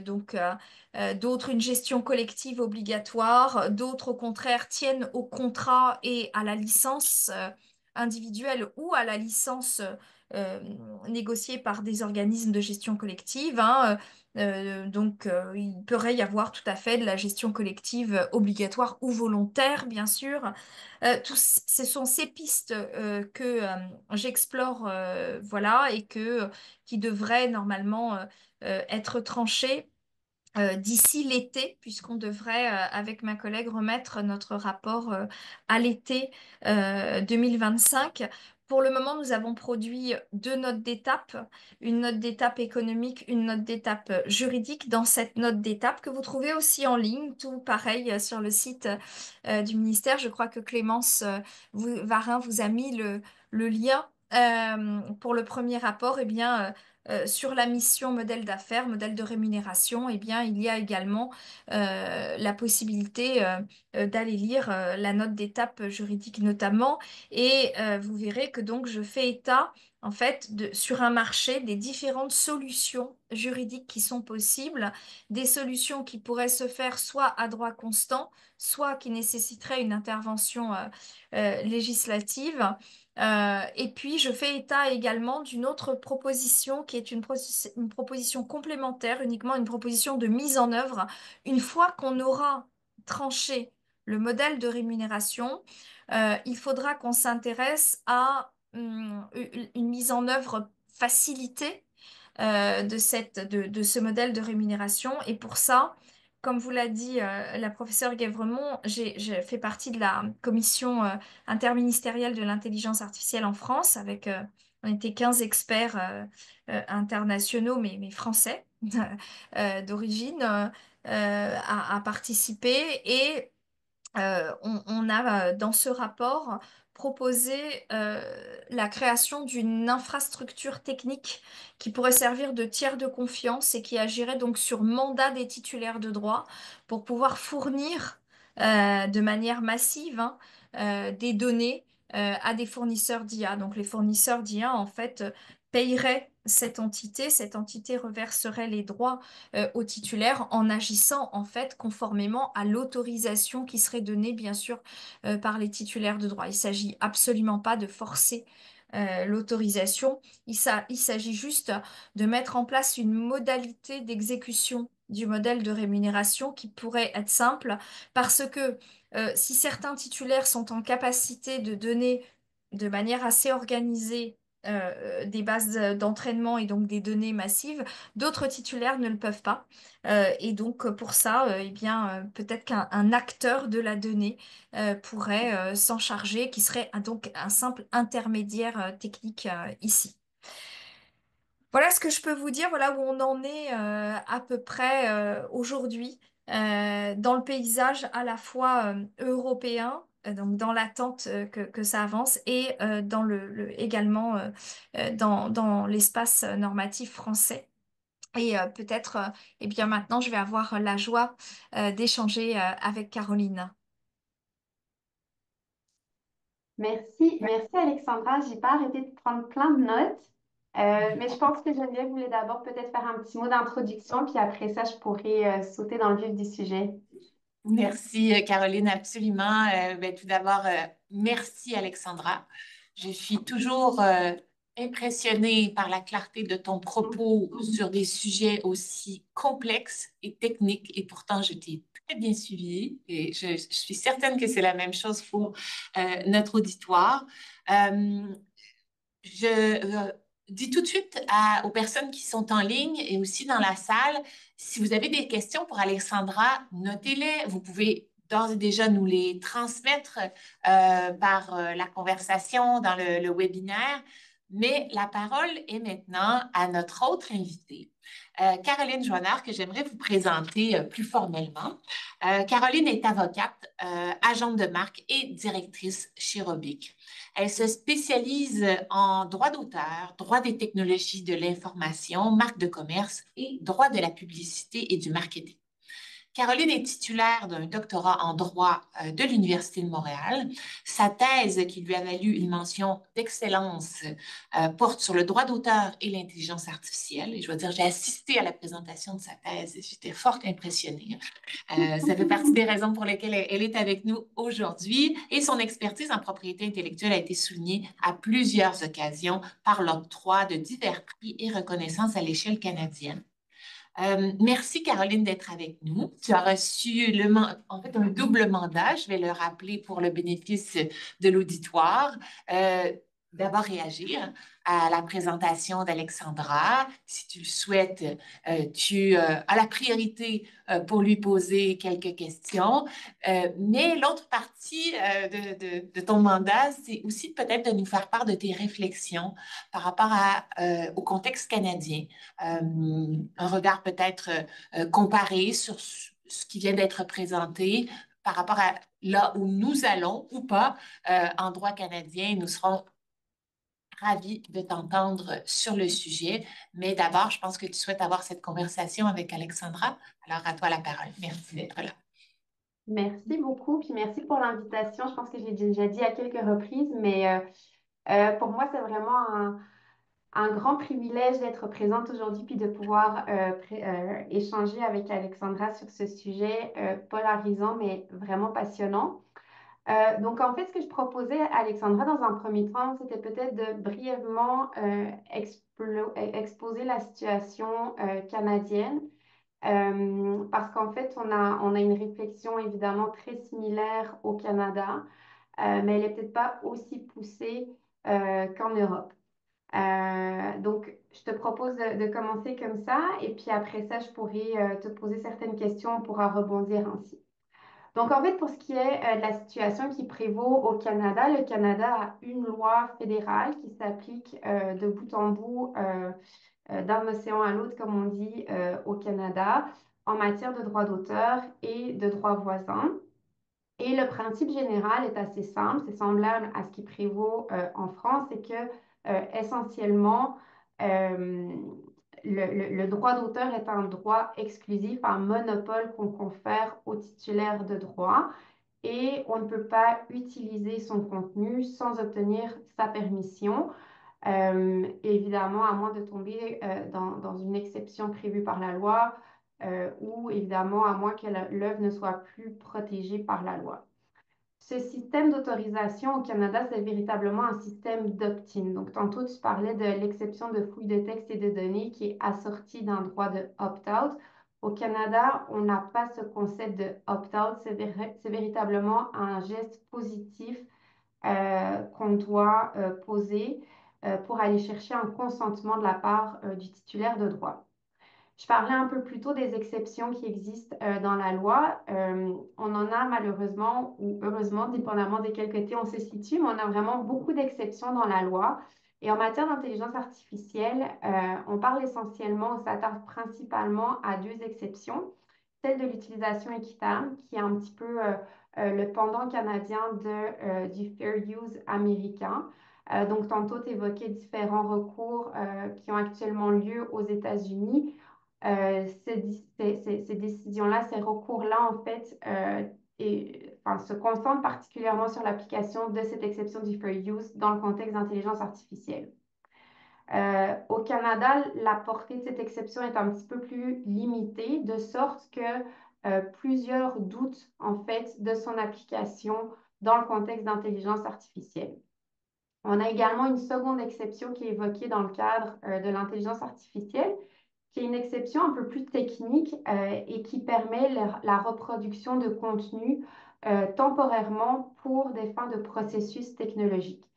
d'autres une gestion collective obligatoire, d'autres au contraire tiennent au contrat et à la licence individuelle ou à la licence euh, négociée par des organismes de gestion collective, hein. Il pourrait y avoir tout à fait de la gestion collective obligatoire ou volontaire, bien sûr. Ce sont ces pistes que j'explore, voilà, et qui devraient normalement être tranchées d'ici l'été, puisqu'on devrait, avec ma collègue, remettre notre rapport à l'été 2025 Pour le moment, nous avons produit deux notes d'étape, une note d'étape économique, une note d'étape juridique. Dans cette note d'étape que vous trouvez aussi en ligne, tout pareil sur le site du ministère. Je crois que Clémence Varin vous a mis le lien pour le premier rapport. Eh bien, sur la mission modèle d'affaires, modèle de rémunération, eh bien, il y a également la possibilité d'aller lire la note d'étape juridique notamment. Et vous verrez que donc je fais état, en fait, sur un marché des différentes solutions juridiques qui sont possibles, des solutions qui pourraient se faire soit à droit constant, soit qui nécessiteraient une intervention législative. Et puis, je fais état également d'une autre proposition qui est une proposition complémentaire, uniquement une proposition de mise en œuvre. Une fois qu'on aura tranché le modèle de rémunération, il faudra qu'on s'intéresse à une mise en œuvre facilitée de ce modèle de rémunération. Et pour ça, comme vous l'a dit la professeure Guèvremont, j'ai fait partie de la commission interministérielle de l'intelligence artificielle en France on était 15 experts internationaux, mais français d'origine, à participer. Et on a dans ce rapport proposé la création d'une infrastructure technique qui pourrait servir de tiers de confiance et qui agirait donc sur mandat des titulaires de droit pour pouvoir fournir de manière massive des données à des fournisseurs d'IA. Donc les fournisseurs d'IA en fait paieraient cette entité reverserait les droits au titulaire en agissant en fait conformément à l'autorisation qui serait donnée bien sûr par les titulaires de droit. Il s'agit absolument pas de forcer l'autorisation. Il s'agit juste de mettre en place une modalité d'exécution du modèle de rémunération qui pourrait être simple parce que si certains titulaires sont en capacité de donner de manière assez organisée des bases d'entraînement et donc des données massives, d'autres titulaires ne le peuvent pas. Et donc pour ça, eh bien, peut-être qu'un acteur de la donnée pourrait s'en charger, qui serait donc un simple intermédiaire technique ici. Voilà ce que je peux vous dire, voilà où on en est à peu près aujourd'hui dans le paysage à la fois européen, donc dans l'attente que ça avance, et dans également dans l'espace normatif français. Et peut-être, eh bien maintenant, je vais avoir la joie d'échanger avec Caroline. Merci, merci Alexandra. J'ai pas arrêté de prendre plein de notes. Mais je pense que Geneviève voulait d'abord peut-être faire un petit mot d'introduction, puis après ça, je pourrais sauter dans le vif du sujet. Merci, Caroline, absolument. Ben, tout d'abord, merci, Alexandra. Je suis toujours impressionnée par la clarté de ton propos sur des sujets aussi complexes et techniques. Et pourtant, je t'ai très bien suivi et je suis certaine que c'est la même chose pour notre auditoire. Euh, je dis tout de suite aux personnes qui sont en ligne et aussi dans la salle, si vous avez des questions pour Alexandra, notez-les. Vous pouvez d'ores et déjà nous les transmettre par la conversation dans le webinaire. Mais la parole est maintenant à notre autre invitée, Caroline Joannard, que j'aimerais vous présenter plus formellement. Caroline est avocate, agente de marque et directrice chez Robic. Elle se spécialise en droit d'auteur, droit des technologies de l'information, marque de commerce et droit de la publicité et du marketing. Caroline est titulaire d'un doctorat en droit de l'Université de Montréal. Sa thèse, qui lui a valu une mention d'excellence, porte sur le droit d'auteur et l'intelligence artificielle. Et je dois dire, j'ai assisté à la présentation de sa thèse et j'étais fort impressionnée. Ça fait partie des raisons pour lesquelles elle est avec nous aujourd'hui. Et son expertise en propriété intellectuelle a été soulignée à plusieurs occasions par l'octroi de divers prix et reconnaissances à l'échelle canadienne. Merci Caroline d'être avec nous. Tu as reçu en fait un double mandat, je vais le rappeler pour le bénéfice de l'auditoire. d'abord réagir à la présentation d'Alexandra. Si tu le souhaites, tu as la priorité pour lui poser quelques questions. Mais l'autre partie de ton mandat, c'est aussi peut-être de nous faire part de tes réflexions par rapport au contexte canadien. Un regard peut-être comparé sur ce qui vient d'être présenté par rapport à là où nous allons ou pas en droit canadien. Nous serons ravis de t'entendre sur le sujet. Mais d'abord, je pense que tu souhaites avoir cette conversation avec Alexandra. Alors, à toi la parole. Merci d'être là. Merci beaucoup, puis merci pour l'invitation. Je pense que j'ai déjà dit à quelques reprises, mais pour moi, c'est vraiment un grand privilège d'être présente aujourd'hui, puis de pouvoir échanger avec Alexandra sur ce sujet polarisant, mais vraiment passionnant. Donc, en fait, ce que je proposais à Alexandra dans un premier temps, c'était peut-être de brièvement exposer la situation canadienne. Parce qu'en fait, on a une réflexion évidemment très similaire au Canada, mais elle n'est peut-être pas aussi poussée qu'en Europe. Donc, je te propose de commencer comme ça, et puis après ça, je pourrais te poser certaines questions, on pourra rebondir ainsi. Donc, en fait, pour ce qui est de la situation qui prévaut au Canada, le Canada a une loi fédérale qui s'applique de bout en bout, d'un océan à l'autre, comme on dit au Canada, en matière de droit d'auteur et de droit voisin. Et le principe général est assez simple, c'est semblable à ce qui prévaut en France, c'est que essentiellement, euh, le droit d'auteur est un droit exclusif, un monopole qu'on confère aux titulaires de droit et on ne peut pas utiliser son contenu sans obtenir sa permission. Évidemment, à moins de tomber dans une exception prévue par la loi ou évidemment à moins que l'œuvre ne soit plus protégée par la loi. Ce système d'autorisation au Canada, c'est véritablement un système d'opt-in. Donc, tantôt, tu parlais de l'exception de fouille de texte et de données qui est assortie d'un droit de opt-out. Au Canada, on n'a pas ce concept de opt-out. C'est véritablement un geste positif qu'on doit poser pour aller chercher un consentement de la part du titulaire de droit. Je parlais un peu plus tôt des exceptions qui existent dans la loi. On en a malheureusement ou heureusement, dépendamment de quel côté on se situe, mais on a vraiment beaucoup d'exceptions dans la loi. Et en matière d'intelligence artificielle, on parle essentiellement, on s'attarde principalement à deux exceptions. Celle de l'utilisation équitable, qui est un petit peu le pendant canadien du fair use américain. Donc, tantôt, tu évoquais différents recours qui ont actuellement lieu aux États-Unis. Ces décisions-là, ces recours-là, en fait, se concentrent particulièrement sur l'application de cette exception du fair use dans le contexte d'intelligence artificielle. Au Canada, la portée de cette exception est un petit peu plus limitée, de sorte que plusieurs doutent en fait de son application dans le contexte d'intelligence artificielle. On a également une seconde exception qui est évoquée dans le cadre de l'intelligence artificielle, qui est une exception un peu plus technique et qui permet la reproduction de contenu temporairement pour des fins de processus technologiques.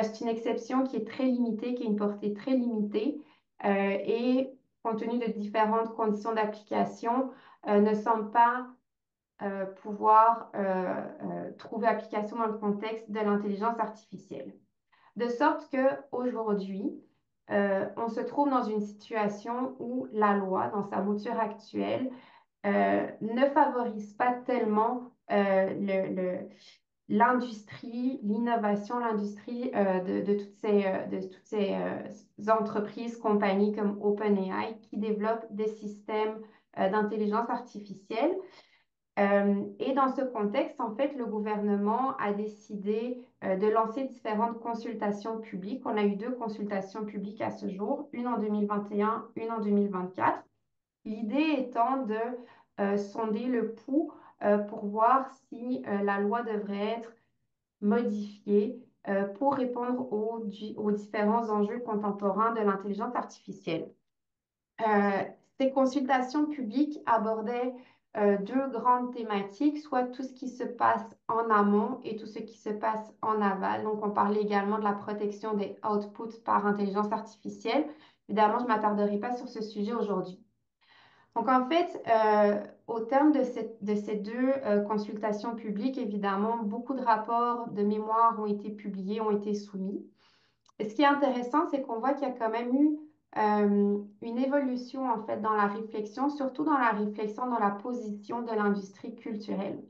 C'est une exception qui est très limitée, qui a une portée très limitée et compte tenu de différentes conditions d'application, ne semble pas pouvoir trouver application dans le contexte de l'intelligence artificielle. De sorte qu'aujourd'hui, on se trouve dans une situation où la loi, dans sa mouture actuelle, ne favorise pas tellement l'industrie, l'innovation, l'industrie de toutes ces entreprises, compagnies comme OpenAI qui développent des systèmes d'intelligence artificielle. Et dans ce contexte, en fait, le gouvernement a décidé de lancer différentes consultations publiques. On a eu 2 consultations publiques à ce jour, une en 2021, une en 2024. L'idée étant de sonder le pouls pour voir si la loi devrait être modifiée pour répondre aux différents enjeux contemporains de l'intelligence artificielle. Ces consultations publiques abordaient deux grandes thématiques, soit tout ce qui se passe en amont et tout ce qui se passe en aval. Donc, on parlait également de la protection des outputs par intelligence artificielle. Évidemment, je ne m'attarderai pas sur ce sujet aujourd'hui. Donc, en fait, au terme de ces deux consultations publiques, évidemment, beaucoup de rapports de mémoire ont été publiés, ont été soumis. Et ce qui est intéressant, c'est qu'on voit qu'il y a quand même eu une évolution, en fait, dans la réflexion, surtout dans la réflexion dans la position de l'industrie culturelle.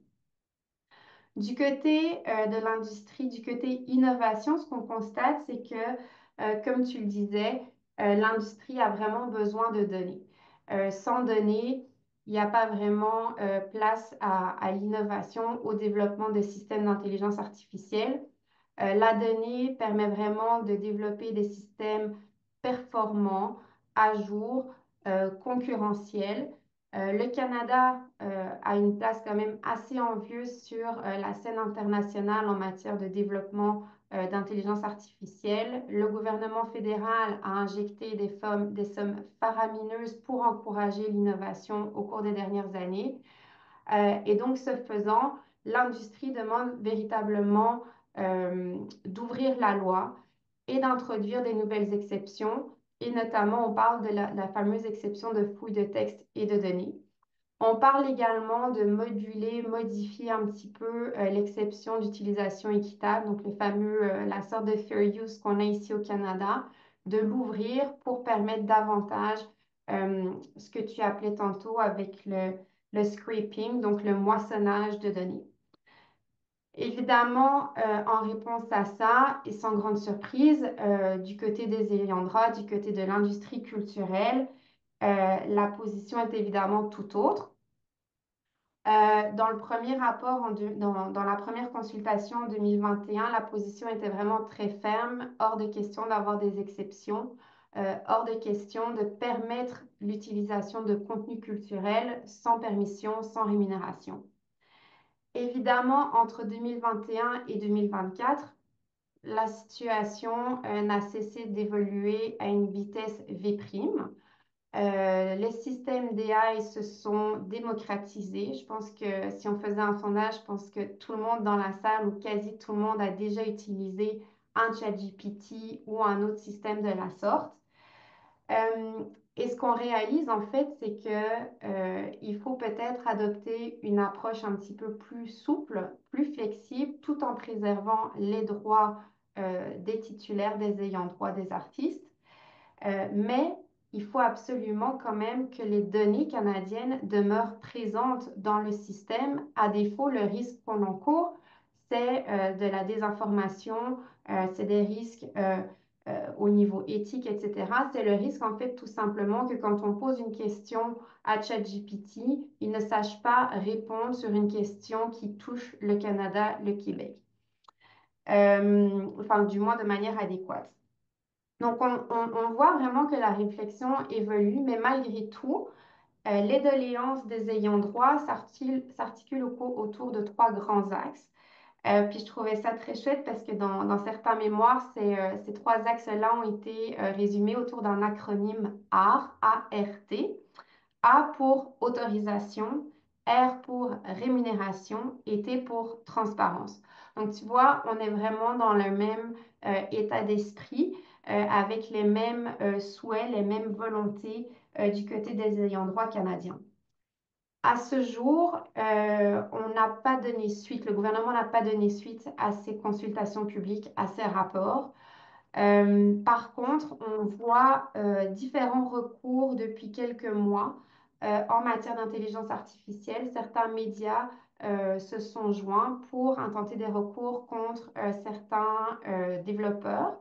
Du côté de l'industrie, du côté innovation, ce qu'on constate, c'est que, comme tu le disais, l'industrie a vraiment besoin de données. Sans données, il n'y a pas vraiment place à l'innovation, au développement de systèmes d'intelligence artificielle. La donnée permet vraiment de développer des systèmes performants, à jour, concurrentiels. Le Canada a une place quand même assez envieuse sur la scène internationale en matière de développement d'intelligence artificielle. Le gouvernement fédéral a injecté des sommes faramineuses pour encourager l'innovation au cours des dernières années. Et donc, ce faisant, l'industrie demande véritablement d'ouvrir la loi et d'introduire des nouvelles exceptions. Et notamment, on parle de la fameuse exception de fouille de texte et de données. On parle également de moduler, modifier un petit peu l'exception d'utilisation équitable, donc la sorte de fair use qu'on a ici au Canada, de l'ouvrir pour permettre davantage ce que tu appelais tantôt avec le scraping, donc le moissonnage de données. Évidemment, en réponse à ça, et sans grande surprise, du côté des ayants droit, du côté de l'industrie culturelle, la position est évidemment tout autre. Dans le premier rapport, dans la première consultation en 2021, la position était vraiment très ferme, hors de question d'avoir des exceptions, hors de question de permettre l'utilisation de contenus culturels sans permission, sans rémunération. Évidemment, entre 2021 et 2024, la situation n'a cessé d'évoluer à une vitesse V'. Les systèmes d'AI se sont démocratisés. Je pense que si on faisait un sondage, je pense que tout le monde dans la salle ou quasi tout le monde a déjà utilisé un ChatGPT ou un autre système de la sorte. Et ce qu'on réalise en fait, c'est que il faut peut-être adopter une approche un petit peu plus souple, plus flexible, tout en préservant les droits des titulaires, des ayants droit, des artistes. Mais il faut absolument quand même que les données canadiennes demeurent présentes dans le système. À défaut, le risque qu'on encourt, c'est de la désinformation, c'est des risques au niveau éthique, etc. C'est le risque, en fait, tout simplement que quand on pose une question à ChatGPT, il ne sache pas répondre sur une question qui touche le Canada, le Québec. Enfin, du moins de manière adéquate. Donc, on voit vraiment que la réflexion évolue, mais malgré tout, les doléances des ayants droit s'articulent autour de trois grands axes. Puis je trouvais ça très chouette parce que dans certains mémoires, ces trois axes-là ont été résumés autour d'un acronyme ART, A-R-T. A pour autorisation, R pour rémunération et T pour transparence. Donc, tu vois, on est vraiment dans le même état d'esprit, avec les mêmes souhaits, les mêmes volontés du côté des ayants droit canadiens. À ce jour, on n'a pas donné suite, le gouvernement n'a pas donné suite à ces consultations publiques, à ces rapports. Par contre, on voit différents recours depuis quelques mois en matière d'intelligence artificielle. Certains médias se sont joints pour intenter des recours contre certains développeurs.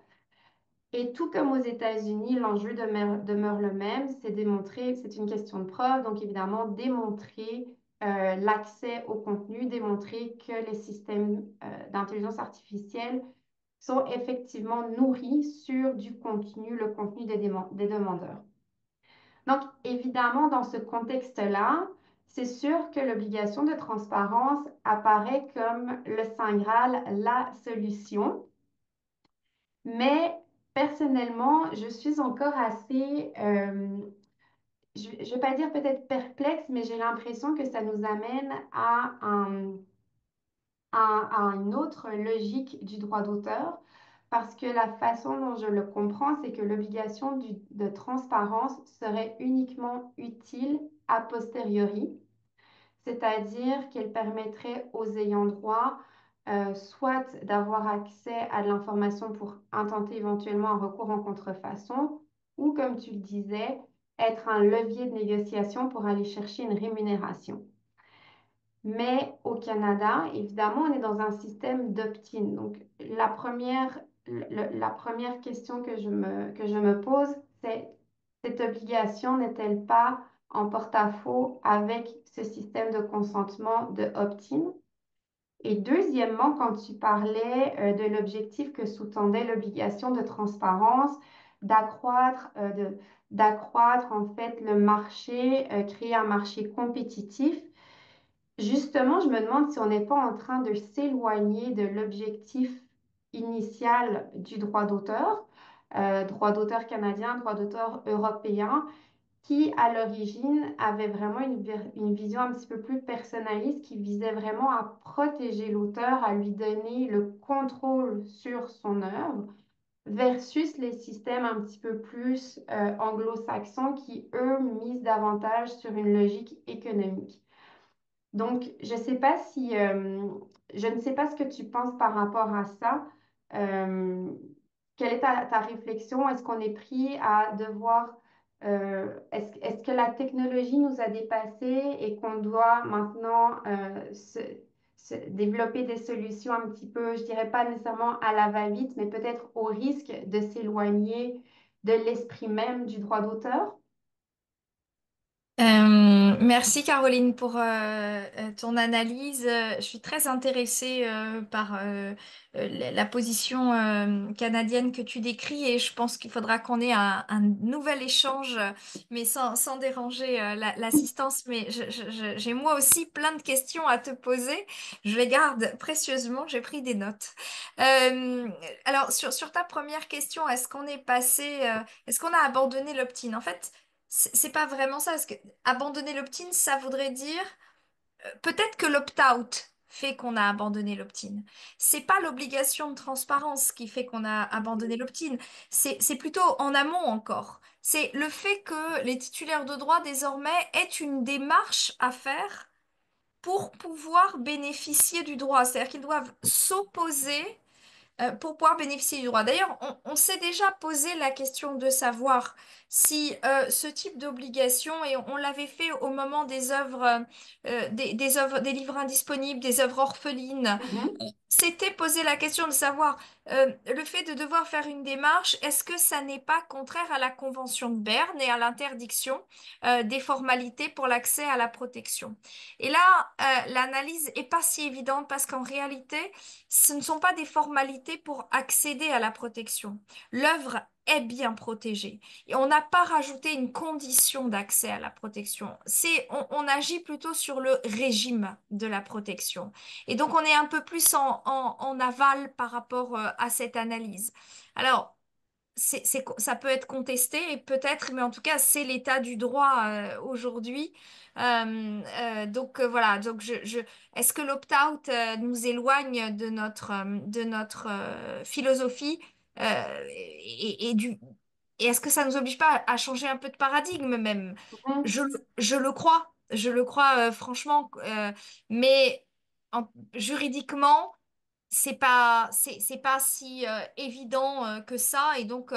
Et tout comme aux États-Unis, l'enjeu demeure le même, c'est démontrer, c'est une question de preuve, donc évidemment démontrer l'accès au contenu, démontrer que les systèmes d'intelligence artificielle sont effectivement nourris sur du contenu, le contenu des demandeurs. Donc, évidemment, dans ce contexte-là, c'est sûr que l'obligation de transparence apparaît comme le Saint Graal, la solution. Mais personnellement, je suis encore assez je vais pas dire peut-être perplexe, mais j'ai l'impression que ça nous amène à une autre logique du droit d'auteur, parce que la façon dont je le comprends, c'est que l'obligation de transparence serait uniquement utile a posteriori, c'est-à-dire qu'elle permettrait aux ayants droit soit d'avoir accès à de l'information pour intenter éventuellement un recours en contrefaçon, ou comme tu le disais, être un levier de négociation pour aller chercher une rémunération. Mais au Canada, évidemment, on est dans un système d'opt-in. Donc, la première question que je me pose, c'est cette obligation n'est-elle pas en porte-à-faux avec ce système de consentement de opt-in? Et deuxièmement, quand tu parlais de l'objectif que sous-tendait l'obligation de transparence, d'accroître d'accroître en fait le marché, créer un marché compétitif. Justement, je me demande si on n'est pas en train de s'éloigner de l'objectif initial du droit d'auteur canadien, droit d'auteur européen, qui à l'origine avait vraiment une vision un petit peu plus personnaliste qui visait vraiment à protéger l'auteur, à lui donner le contrôle sur son œuvre, versus les systèmes un petit peu plus anglo-saxons qui, eux, misent davantage sur une logique économique. Donc, je ne sais pas ce que tu penses par rapport à ça. Euh, Quelle est ta réflexion? Est-ce qu'on est pris à devoir, est-ce que la technologie nous a dépassés et qu'on doit maintenant développer des solutions un petit peu, je dirais pas nécessairement à la va-vite, mais peut-être au risque de s'éloigner de l'esprit même du droit d'auteur? Merci Caroline pour ton analyse. Je suis très intéressée par la position canadienne que tu décris et je pense qu'il faudra qu'on ait un nouvel échange, mais sans déranger l'assistance. Mais j'ai moi aussi plein de questions à te poser. Je les garde précieusement, j'ai pris des notes. Euh, alors sur ta première question, est-ce qu'on a abandonné l'opt-in? En fait, c'est pas vraiment ça, parce que abandonner l'opt-in, ça voudrait dire peut-être que l'opt-out fait qu'on a abandonné l'opt-in. C'est pas l'obligation de transparence qui fait qu'on a abandonné l'opt-in. C'est plutôt en amont encore. C'est le fait que les titulaires de droit désormais aient une démarche à faire pour pouvoir bénéficier du droit. C'est-à-dire qu'ils doivent s'opposer pour pouvoir bénéficier du droit. D'ailleurs, on s'est déjà posé la question de savoir si ce type d'obligation, et on l'avait fait au moment des œuvres, des œuvres, des livres indisponibles, des œuvres orphelines, Mhm. s'était posé la question de savoir le fait de devoir faire une démarche, est-ce que ça n'est pas contraire à la Convention de Berne et à l'interdiction des formalités pour l'accès à la protection? Et là, l'analyse est pas si évidente parce qu'en réalité, ce ne sont pas des formalités pour accéder à la protection. L'œuvre est bien protégée. Et on n'a pas rajouté une condition d'accès à la protection. On agit plutôt sur le régime de la protection. Et donc, on est un peu plus en aval par rapport à cette analyse. Alors, ça peut être contesté, et peut-être, mais en tout cas, c'est l'état du droit aujourd'hui. Voilà, est-ce que l'opt-out nous éloigne de notre philosophie et est-ce que ça nous oblige pas à changer un peu de paradigme même? Mhm. Je le crois franchement, mais juridiquement c'est pas si évident que ça et donc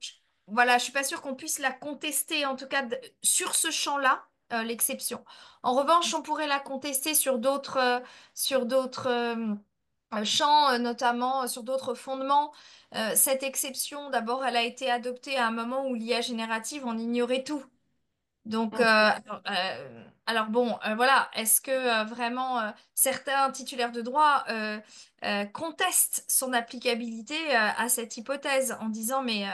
je- voilà, je suis pas sûre qu'on puisse la contester en tout cas sur ce champ-là, l'exception. En revanche, on pourrait la contester sur d'autres champs, notamment sur d'autres fondements. Cette exception, d'abord, elle a été adoptée à un moment où l'IA générative, on ignorait tout. Donc, alors bon, voilà, est-ce que vraiment certains titulaires de droit contestent son applicabilité à cette hypothèse en disant mais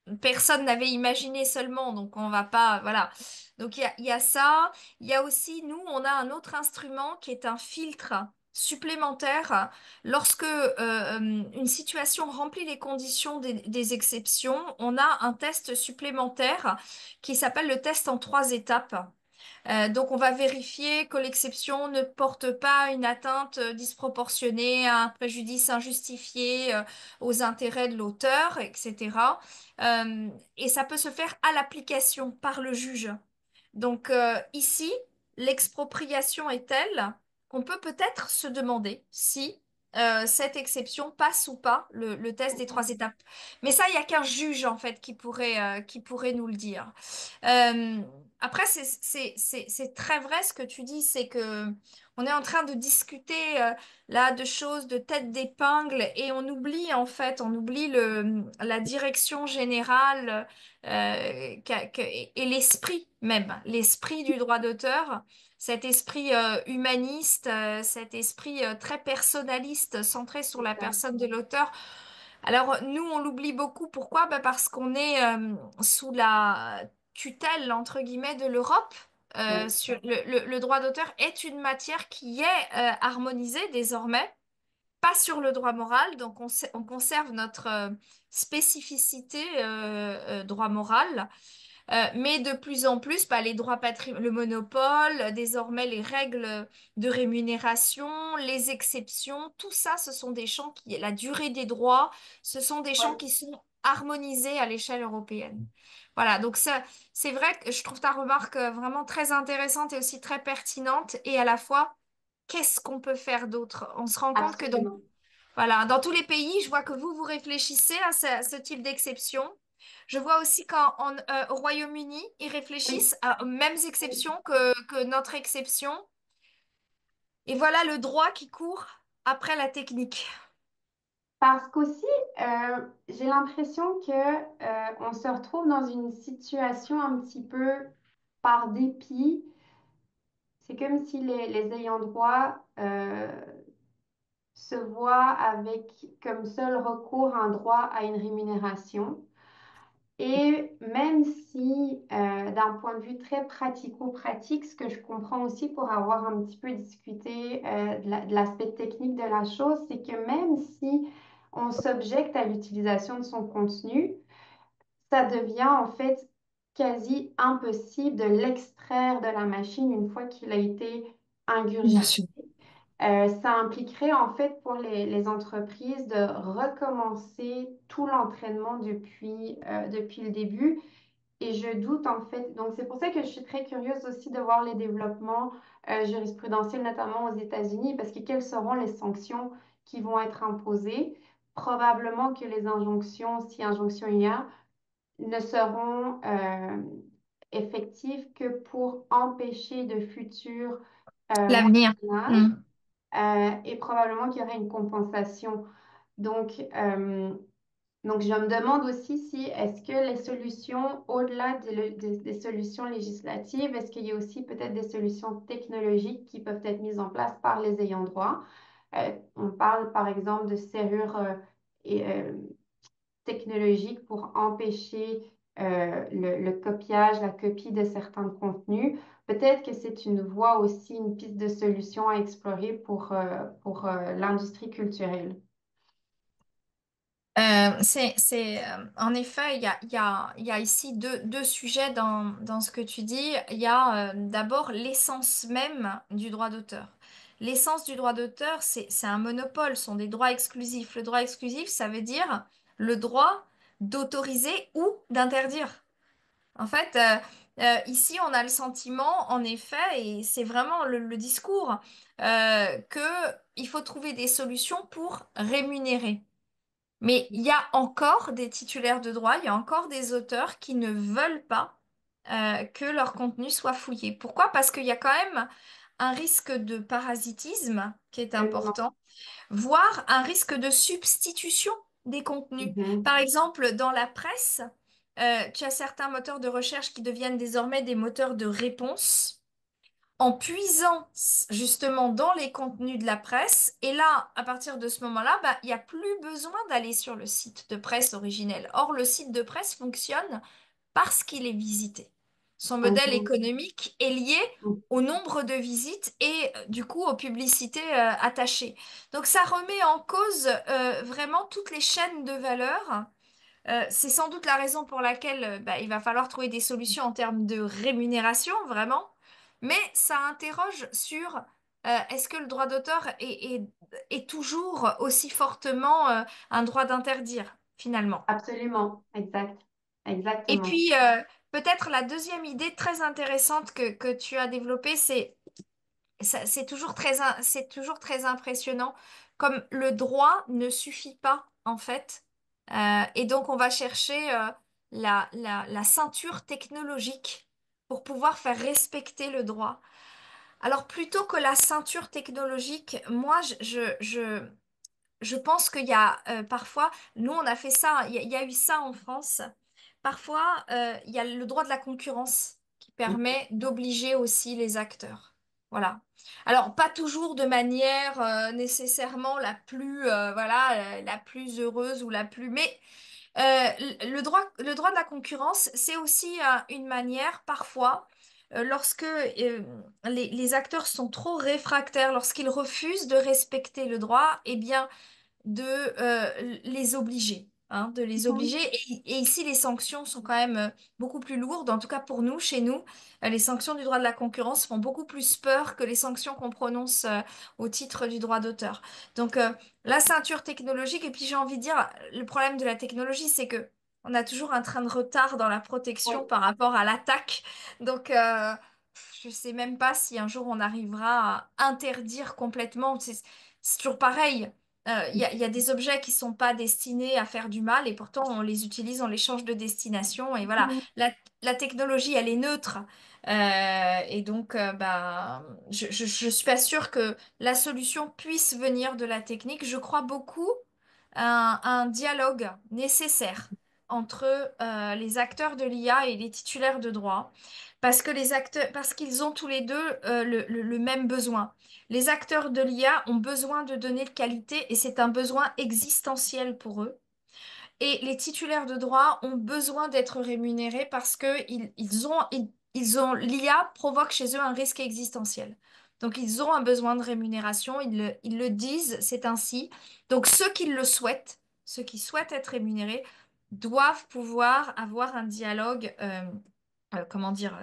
Mhm. personne n'avait imaginé seulement, donc on va pas, voilà. Donc il y a ça, il y a aussi, nous, on a un autre instrument qui est un filtre supplémentaire lorsque une situation remplit les conditions des exceptions. On a un test supplémentaire qui s'appelle le test en 3 étapes. Donc, on va vérifier que l'exception ne porte pas une atteinte disproportionnée à un préjudice injustifié aux intérêts de l'auteur, etc. Et ça peut se faire à l'application par le juge. Donc, ici, l'expropriation est telle qu'on peut peut-être se demander si cette exception passe ou pas le test des 3 étapes. Mais ça, il n'y a qu'un juge, en fait, qui pourrait nous le dire. Euh, Après, c'est très vrai ce que tu dis, c'est que on est en train de discuter là de choses de tête d'épingle et on oublie en fait, on oublie la direction générale et l'esprit même, l'esprit du droit d'auteur, cet esprit humaniste, cet esprit très personnaliste, centré sur C'est la ça. personne de l'auteur. Alors, nous, on l'oublie beaucoup. Pourquoi? Bah, parce qu'on est sous la tutelle, entre guillemets, de l'Europe. Oui, Le droit d'auteur est une matière qui est harmonisée désormais, pas sur le droit moral. Donc, on conserve notre spécificité droit moral. Mais de plus en plus, bah, les droits le monopole, désormais les règles de rémunération, les exceptions, tout ça, ce sont des champs la durée des droits, ce sont des champs ouais, qui sont harmonisés à l'échelle européenne. Voilà, donc ça, c'est vrai que je trouve ta remarque vraiment très intéressante et aussi très pertinente, et à la fois, qu'est-ce qu'on peut faire d'autre? On se rend compte que absolument. voilà, dans tous les pays, je vois que vous réfléchissez à ce type d'exception. Je vois aussi qu'au Royaume-Uni, ils Oui, réfléchissent aux mêmes oui. exceptions que notre exception. Et voilà le droit qui court après la technique. Parce qu'aussi, j'ai l'impression que on se retrouve dans une situation un petit peu par dépit. C'est comme si les ayants droit se voient avec comme seul recours un droit à une rémunération. Et même si, d'un point de vue très pratico-pratique, ce que je comprends aussi pour avoir un petit peu discuté de l'aspect technique de la chose, c'est que même si on s'objecte à l'utilisation de son contenu, ça devient en fait quasi impossible de l'extraire de la machine une fois qu'il a été Bien ingurgité. sûr. Ça impliquerait en fait pour les entreprises de recommencer tout l'entraînement depuis le début. Et je doute en fait, donc c'est pour ça que je suis très curieuse aussi de voir les développements jurisprudentiels, notamment aux États-Unis, parce que quelles seront les sanctions qui vont être imposées? Probablement que les injonctions, si injonction il y a, ne seront effectives que pour empêcher de futurs L'avenir. moyennages Mm. et probablement qu'il y aurait une compensation. Donc, donc, je me demande aussi si est-ce que les solutions, au-delà des solutions législatives, est-ce qu'il y a aussi peut-être des solutions technologiques qui peuvent être mises en place par les ayants droit? On parle par exemple de serrures et, technologiques pour empêcher le copiage, la copie de certains contenus. Peut-être que c'est une voie aussi, une piste de solution à explorer pour l'industrie culturelle. En effet, il y a ici deux sujets dans ce que tu dis. Il y a d'abord l'essence même du droit d'auteur. L'essence du droit d'auteur, c'est un monopole, ce sont des droits exclusifs. Le droit exclusif, ça veut dire le droit d'autoriser ou d'interdire. En fait, ici, on a le sentiment, en effet, et c'est vraiment le discours, que il faut trouver des solutions pour rémunérer. Mais il y a encore des titulaires de droit, il y a encore des auteurs qui ne veulent pas que leur contenu soit fouillé. Pourquoi? Parce qu'il y a quand même un risque de parasitisme qui est Absolument. important, voire un risque de substitution des contenus. Par Mhm. exemple, dans la presse, tu as certains moteurs de recherche qui deviennent désormais des moteurs de réponse en puisant justement dans les contenus de la presse. Et là, à partir de ce moment-là, bah, il n'y a plus besoin d'aller sur le site de presse originel. Or, le site de presse fonctionne parce qu'il est visité. Son modèle Mhm. économique est lié au nombre de visites et du coup aux publicités attachées. Donc ça remet en cause vraiment toutes les chaînes de valeur. C'est sans doute la raison pour laquelle bah, il va falloir trouver des solutions en termes de rémunération, vraiment. Mais ça interroge sur est-ce que le droit d'auteur est toujours aussi fortement un droit d'interdire, finalement. Absolument, exact, Et exactement. puis, peut-être la deuxième idée très intéressante que tu as développée, c'est toujours très impressionnant, comme le droit ne suffit pas, en fait. Et donc, on va chercher la ceinture technologique pour pouvoir faire respecter le droit. Alors, plutôt que la ceinture technologique, moi, je pense qu'il y a parfois, nous, on a fait ça, il y a eu ça en France. Parfois, il y a le droit de la concurrence qui permet d'obliger aussi les acteurs. Voilà. Alors, pas toujours de manière nécessairement la plus heureuse ou la plus. Mais le droit de la concurrence, c'est aussi une manière, parfois, lorsque les acteurs sont trop réfractaires, lorsqu'ils refusent de respecter le droit, eh bien, de les obliger, hein, de les obliger. Mhm. Et ici, les sanctions sont quand même beaucoup plus lourdes. En tout cas, pour nous, chez nous, les sanctions du droit de la concurrence font beaucoup plus peur que les sanctions qu'on prononce au titre du droit d'auteur. Donc, la ceinture technologique, et puis j'ai envie de dire, le problème de la technologie, c'est que on a toujours un train de retard dans la Oui. protection par rapport à l'attaque. Donc, je sais même pas si un jour on arrivera à interdire complètement. C'est toujours pareil. Il y a des objets qui sont pas destinés à faire du mal et pourtant on les utilise, on les change de destination et voilà. Mhm. La technologie, elle est neutre. Et donc, bah, je suis pas sûre que la solution puisse venir de la technique. Je crois beaucoup à un dialogue nécessaire entre les acteurs de l'IA et les titulaires de droit parce que parce qu'ils ont tous les deux le même besoin. Les acteurs de l'IA ont besoin de données de qualité et c'est un besoin existentiel pour eux. Et les titulaires de droit ont besoin d'être rémunérés parce que l'IA provoque chez eux un risque existentiel. Donc ils ont un besoin de rémunération, ils le disent, c'est ainsi. Donc ceux qui le souhaitent, ceux qui souhaitent être rémunérés, doivent pouvoir avoir un dialogue, comment dire,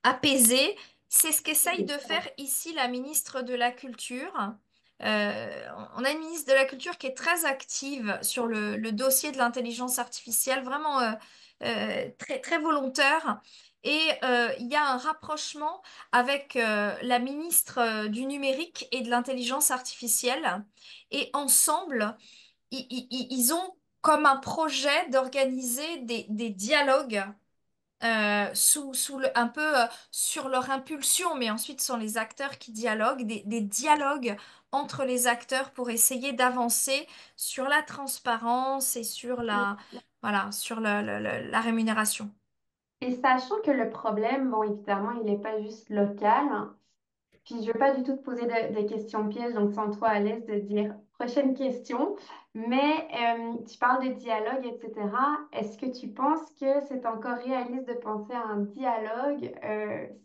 apaisé. C'est ce qu'essaye de faire ici la ministre de la Culture. On a une ministre de la Culture qui est très active sur le dossier de l'intelligence artificielle, vraiment très, très volontaire. Et il y a un rapprochement avec la ministre du numérique et de l'intelligence artificielle. Et ensemble, ils ont comme un projet d'organiser des dialogues un peu sur leur impulsion, mais ensuite ce sont les acteurs qui dialoguent, des dialogues entre les acteurs pour essayer d'avancer sur la transparence et sur voilà, sur la rémunération. Et sachant que le problème, bon, évidemment, il n'est pas juste local, hein. Puis je ne veux pas du tout te poser de questions pièges, donc sens-toi à l'aise de dire prochaine question. Mais tu parles de dialogue, etc. Est-ce que tu penses que c'est encore réaliste de penser à un dialogue,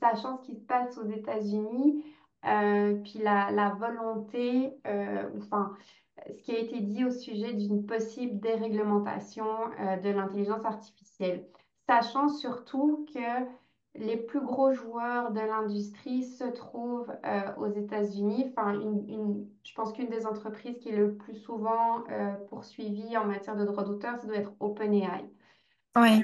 sachant ce qui se passe aux États-Unis, puis la volonté, enfin, ce qui a été dit au sujet d'une possible déréglementation, de l'intelligence artificielle, sachant surtout que les plus gros joueurs de l'industrie se trouvent aux États-Unis. Enfin, je pense qu'une des entreprises qui est le plus souvent poursuivie en matière de droit d'auteur, ça doit être OpenAI. Euh, Oui.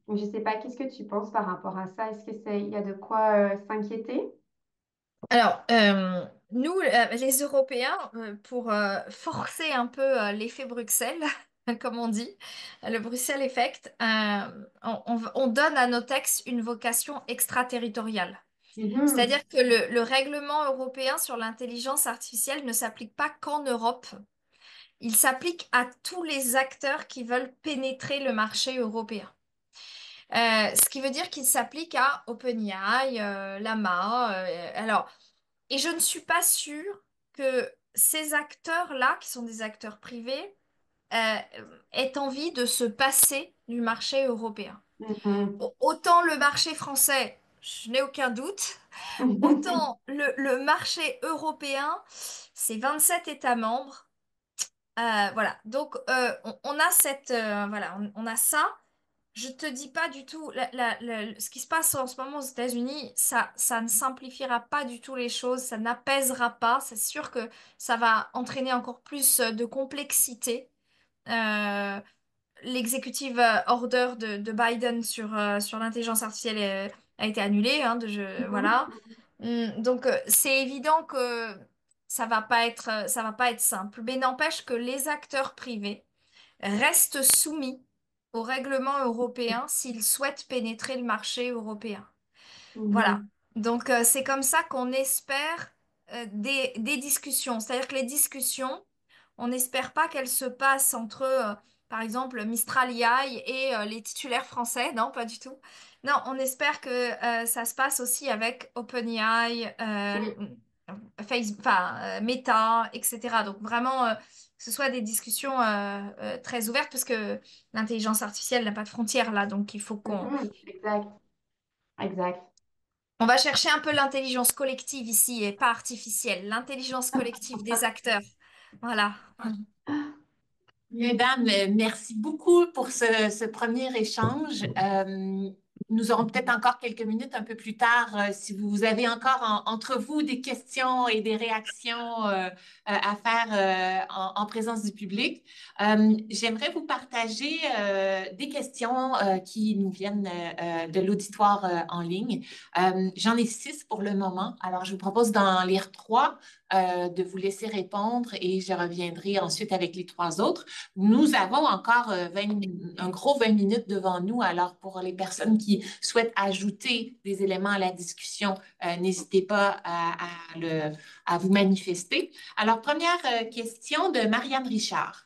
je ne sais pas, qu'est-ce que tu penses par rapport à ça? Est-ce que il y a de quoi s'inquiéter? Alors, nous, les Européens, pour forcer un peu l'effet Bruxelles, comme on dit, le Bruxelles Effect, on donne à nos textes une vocation extraterritoriale. Mhm. C'est-à-dire que le règlement européen sur l'intelligence artificielle ne s'applique pas qu'en Europe. Il s'applique à tous les acteurs qui veulent pénétrer le marché européen. Ce qui veut dire qu'il s'applique à OpenAI, Llama. Et je ne suis pas sûre que ces acteurs-là, qui sont des acteurs privés, aient envie de se passer du marché européen. Mhm. Autant le marché français, je n'ai aucun doute, autant le marché européen, c'est 27 États membres. Voilà, donc on a voilà, on a ça. Je te dis pas du tout, ce qui se passe en ce moment aux États-Unis, ça ne simplifiera pas du tout les choses, ça n'apaisera pas. C'est sûr que ça va entraîner encore plus de complexité. Euh, L'executive order de Biden sur l'intelligence artificielle a été annulé, hein, voilà. Donc c'est évident que ça va pas être simple. Mais n'empêche que les acteurs privés restent soumis au règlement européen s'ils souhaitent pénétrer le marché européen. Voilà. Mhm. Donc c'est comme ça qu'on espère des discussions. C'est-à-dire que les discussions, on n'espère pas qu'elles se passent entre, par exemple, Mistral AI et les titulaires français. Non, pas du tout. Non, on espère que ça se passe aussi avec OpenAI, Meta, etc. Donc vraiment, que ce soit des discussions très ouvertes parce que l'intelligence artificielle n'a pas de frontières là. Donc il faut qu'on Mhm. Exact, exact. on va chercher un peu l'intelligence collective ici et pas artificielle. L'intelligence collective des acteurs. Voilà. Mesdames, merci beaucoup pour ce premier échange. Nous aurons peut-être encore quelques minutes un peu plus tard si vous avez encore entre vous des questions et des réactions à faire en présence du public. J'aimerais vous partager des questions qui nous viennent de l'auditoire en ligne. J'en ai 6 pour le moment, alors je vous propose d'en lire 3, de vous laisser répondre et je reviendrai ensuite avec les 3 autres. Nous avons encore un gros 20 minutes devant nous. Alors, pour les personnes qui souhaitent ajouter des éléments à la discussion, n'hésitez pas à vous manifester. Alors, première question de Marianne Richard.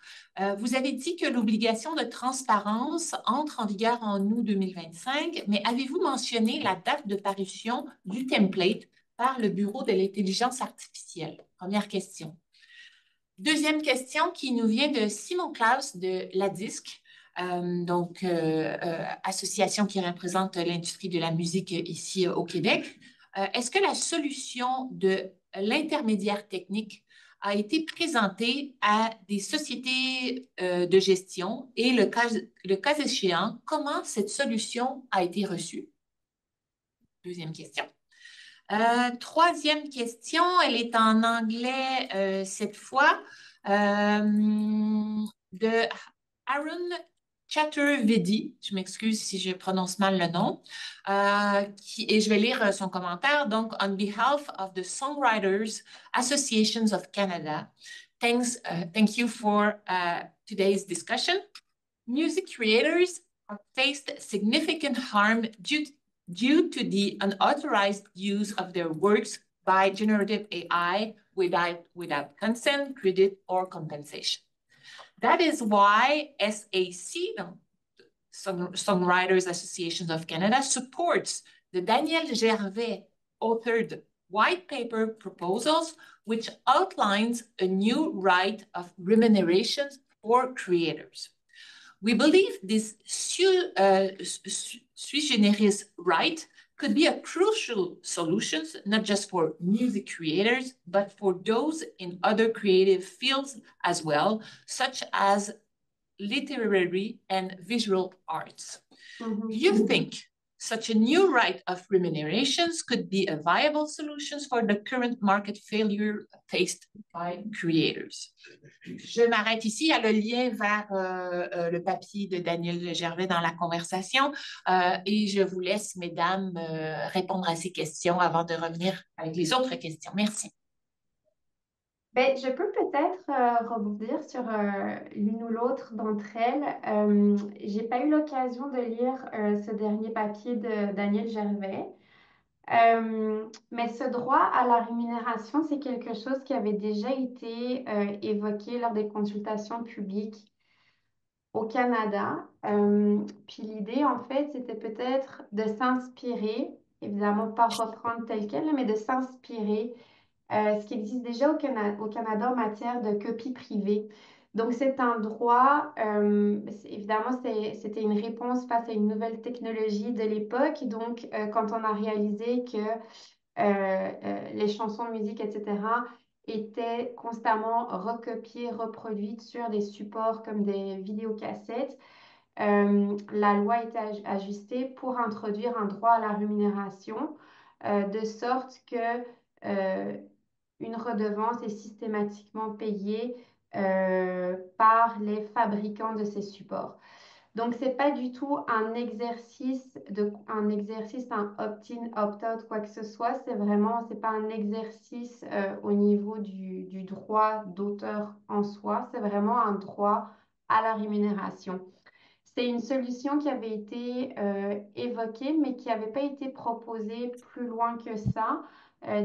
Vous avez dit que l'obligation de transparence entre en vigueur en août 2025, mais avez-vous mentionné la date de parution du template par le Bureau de l'intelligence artificielle? Première question. Deuxième question qui nous vient de Simon Klaus de la Disque, association qui représente l'industrie de la musique ici au Québec. Est-ce que la solution de l'intermédiaire technique a été présentée à des sociétés de gestion et le cas échéant, comment cette solution a été reçue? Deuxième question. Troisième question, elle est en anglais cette fois, de Aaron Chaturvedi. Je m'excuse si je prononce mal le nom. Et je vais lire son commentaire. Donc, on behalf of the Songwriters Associations of Canada, thank you for today's discussion. Music creators have faced significant harm due to the unauthorized use of their works by generative AI without consent, credit, or compensation. That is why SAC, the Songwriters Association of Canada, supports the Daniel Gervais authored white paper proposals, which outlines a new right of remuneration for creators. We believe this sui generis right could be a crucial solution, not just for music creators, but for those in other creative fields as well, such as literary and visual arts. Do you think such a new right of remunerations could be a viable solution for the current market failure faced by creators? Je m'arrête ici. Il y a le lien vers le papier de Daniel Gervais dans la conversation et je vous laisse, mesdames, répondre à ces questions avant de revenir avec les autres questions. Merci. Ben, je peux peut-être rebondir sur l'une ou l'autre d'entre elles. J'ai pas eu l'occasion de lire ce dernier papier de Daniel Gervais. Mais ce droit à la rémunération, c'est quelque chose qui avait déjà été évoqué lors des consultations publiques au Canada. Puis l'idée, en fait, c'était peut-être de s'inspirer, évidemment pas reprendre tel quel, mais de s'inspirer ce qui existe déjà au Canada en matière de copie privée. Donc, c'est un droit, évidemment, c'était une réponse face à une nouvelle technologie de l'époque. Donc, quand on a réalisé que les chansons de musique, etc., étaient constamment recopiées, reproduites sur des supports comme des vidéocassettes, la loi a été ajustée pour introduire un droit à la rémunération, de sorte que euh, une redevance est systématiquement payée par les fabricants de ces supports. Donc, c'est pas du tout un opt-in, opt-out, quoi que ce soit. C'est pas un exercice au niveau du droit d'auteur en soi. C'est vraiment un droit à la rémunération. C'est une solution qui avait été évoquée, mais qui n'avait pas été proposée plus loin que ça,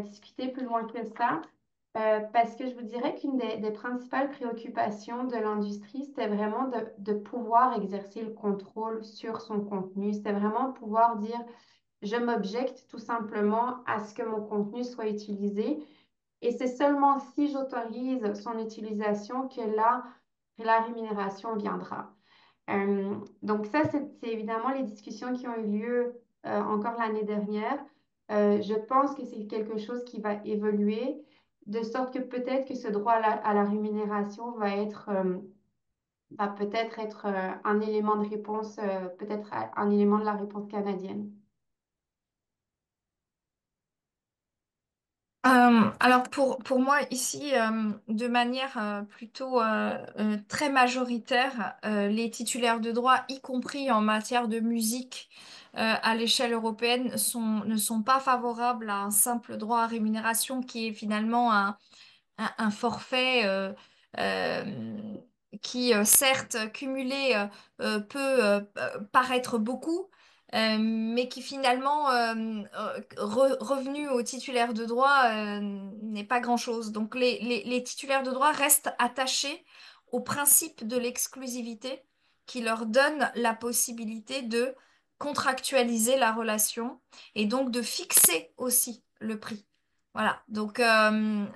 discutée plus loin que ça. Parce que je vous dirais qu'une des principales préoccupations de l'industrie, c'était vraiment de pouvoir exercer le contrôle sur son contenu. C'était vraiment pouvoir dire, je m'objecte tout simplement à ce que mon contenu soit utilisé. Et c'est seulement si j'autorise son utilisation que là, la rémunération viendra. Donc ça, c'est évidemment les discussions qui ont eu lieu encore l'année dernière. Je pense que c'est quelque chose qui va évoluer, de sorte que peut-être que ce droit à la rémunération va peut-être être un élément de réponse, peut-être un élément de la réponse canadienne. Alors pour moi ici, de manière plutôt très majoritaire, les titulaires de droit, y compris en matière de musique à l'échelle européenne, ne sont pas favorables à un simple droit à rémunération qui est finalement un forfait euh, qui, certes, cumulé, peut paraître beaucoup, mais qui finalement, revenu au titulaire de droit, n'est pas grand-chose. Donc les titulaires de droit restent attachés au principe de l'exclusivité qui leur donne la possibilité de contractualiser la relation et donc de fixer aussi le prix. Voilà, donc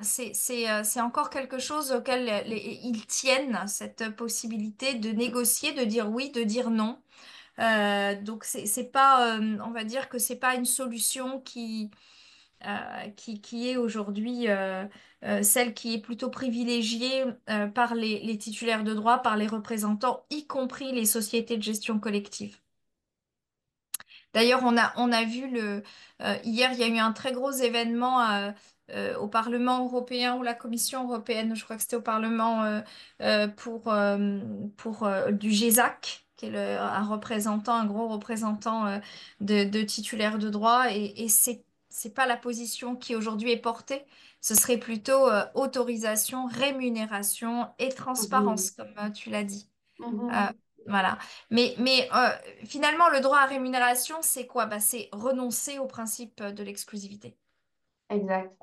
c'est encore quelque chose auquel ils tiennent, cette possibilité de négocier, de dire oui, de dire non. Donc c'est pas, on va dire que c'est pas une solution qui est aujourd'hui celle qui est plutôt privilégiée par les titulaires de droit, par les représentants, y compris les sociétés de gestion collective. D'ailleurs, on a vu hier, il y a eu un très gros événement au Parlement européen ou la Commission européenne, je crois que c'était au Parlement pour du GESAC, qui est un représentant, un gros représentant de titulaires de droit. Et c'est pas la position qui aujourd'hui est portée. Ce serait plutôt autorisation, rémunération et transparence, Mhm. comme tu l'as dit. Euh, Mhm. voilà. Mais finalement, le droit à rémunération, c'est quoi? Bah, c'est renoncer au principe de l'exclusivité. Exact.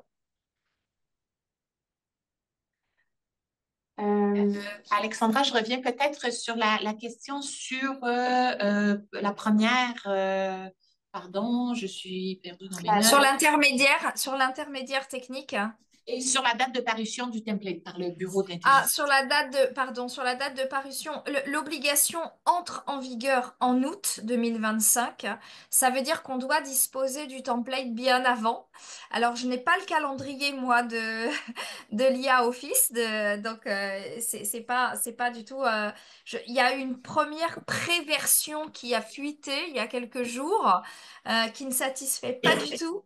Euh, Euh, Alexandra, je reviens peut-être sur la question sur la première. Pardon, je suis perdue dans mes notes. Sur l'intermédiaire technique. Et sur la date de parution du template par le Bureau de Ah, l'intelligence. sur la date de parution, l'obligation entre en vigueur en août 2025. Ça veut dire qu'on doit disposer du template bien avant. Alors, je n'ai pas le calendrier, moi, de l'IA Office, donc c'est pas du tout. Il y a une première pré-version qui a fuité il y a quelques jours, qui ne satisfait pas du tout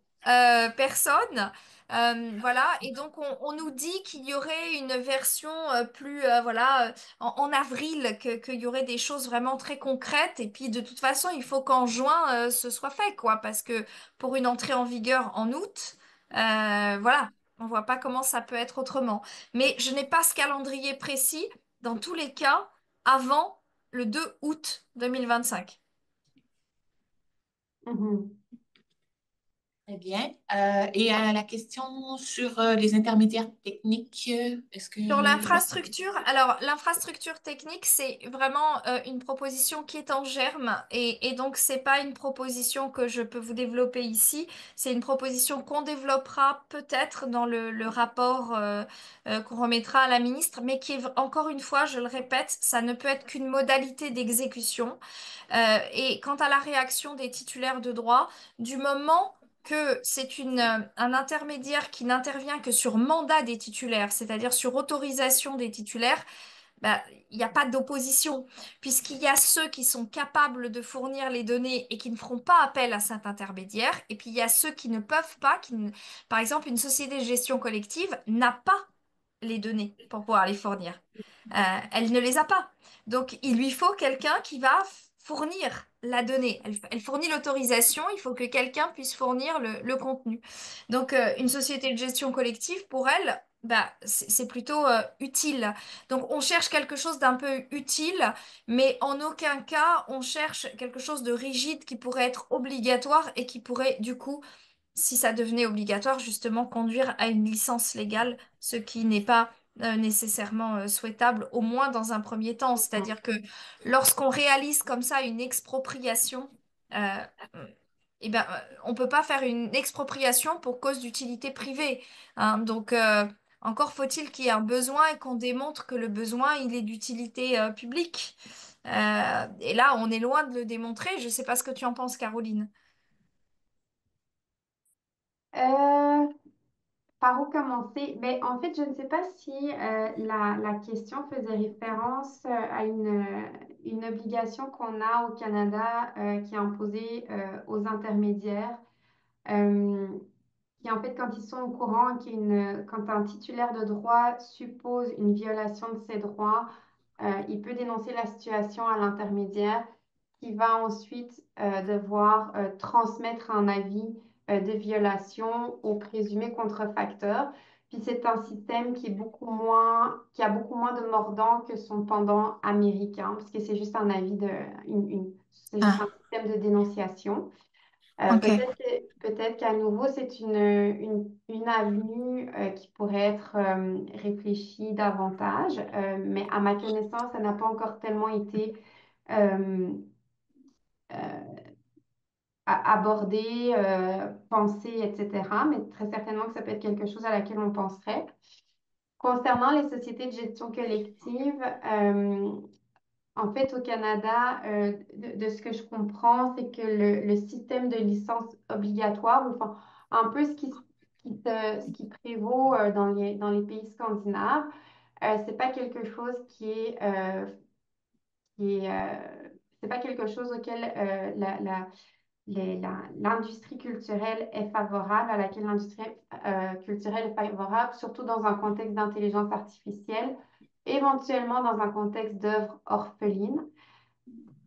personne. Voilà, et donc on nous dit qu'il y aurait une version plus, voilà, en avril, qu'il y aurait des choses vraiment très concrètes, et puis de toute façon, il faut qu'en juin, ce soit fait, quoi, parce que pour une entrée en vigueur en août, voilà, on voit pas comment ça peut être autrement. Mais je n'ai pas ce calendrier précis, dans tous les cas, avant le 2 août 2025. mhm. Très bien. Et à la question sur les intermédiaires techniques, est-ce que... Sur l'infrastructure, alors l'infrastructure technique, c'est vraiment une proposition qui est en germe et donc c'est pas une proposition que je peux vous développer ici, c'est une proposition qu'on développera peut-être dans le rapport qu'on remettra à la ministre, mais qui est encore une fois, je le répète, ça ne peut être qu'une modalité d'exécution. Et quant à la réaction des titulaires de droit, du moment que c'est un intermédiaire qui n'intervient que sur mandat des titulaires, c'est-à-dire sur autorisation des titulaires, bah, il n'y a pas d'opposition, puisqu'il y a ceux qui sont capables de fournir les données et qui ne feront pas appel à cet intermédiaire, et puis il y a ceux qui ne peuvent pas, par exemple, une société de gestion collective n'a pas les données pour pouvoir les fournir. Elle ne les a pas. Donc, il lui faut quelqu'un qui va fournir la donnée. Elle fournit l'autorisation, il faut que quelqu'un puisse fournir le contenu. Donc, une société de gestion collective, pour elle, bah, c'est plutôt utile. Donc, on cherche quelque chose d'un peu utile, mais en aucun cas, on cherche quelque chose de rigide qui pourrait être obligatoire et qui pourrait, du coup, si ça devenait obligatoire, justement, conduire à une licence légale, ce qui n'est pas nécessairement souhaitable, au moins dans un premier temps. C'est-à-dire que lorsqu'on réalise comme ça une expropriation, euh, eh ben, on ne peut pas faire une expropriation pour cause d'utilité privée, hein. Donc, encore faut-il qu'il y ait un besoin et qu'on démontre que le besoin, il est d'utilité publique. Et là, on est loin de le démontrer. Je ne sais pas ce que tu en penses, Caroline. Euh, Par où commencer? Ben, en fait, je ne sais pas si la question faisait référence à une obligation qu'on a au Canada qui est imposée aux intermédiaires, euh, qui en fait, quand ils sont au courant quand un titulaire de droit suppose une violation de ses droits, il peut dénoncer la situation à l'intermédiaire qui va ensuite devoir transmettre un avis de violation au présumé contrefacteur. Puis c'est un système qui a beaucoup moins de mordants que son pendant américain, puisque c'est juste un avis c'est juste un Ah, système de dénonciation. ok. Peut-être qu'à nouveau, c'est une avenue qui pourrait être réfléchie davantage, mais à ma connaissance, ça n'a pas encore tellement été euh, euh, abordé, pensé, etc. Mais très certainement que ça peut être quelque chose à laquelle on penserait. Concernant les sociétés de gestion collective, en fait, au Canada, de ce que je comprends, c'est que le système de licence obligatoire, ou enfin, un peu ce qui prévaut dans les pays scandinaves, c'est pas quelque chose qui est c'est pas quelque chose auquel l'industrie culturelle est favorable, à laquelle l'industrie culturelle est favorable, surtout dans un contexte d'intelligence artificielle, éventuellement dans un contexte d'œuvres orphelines.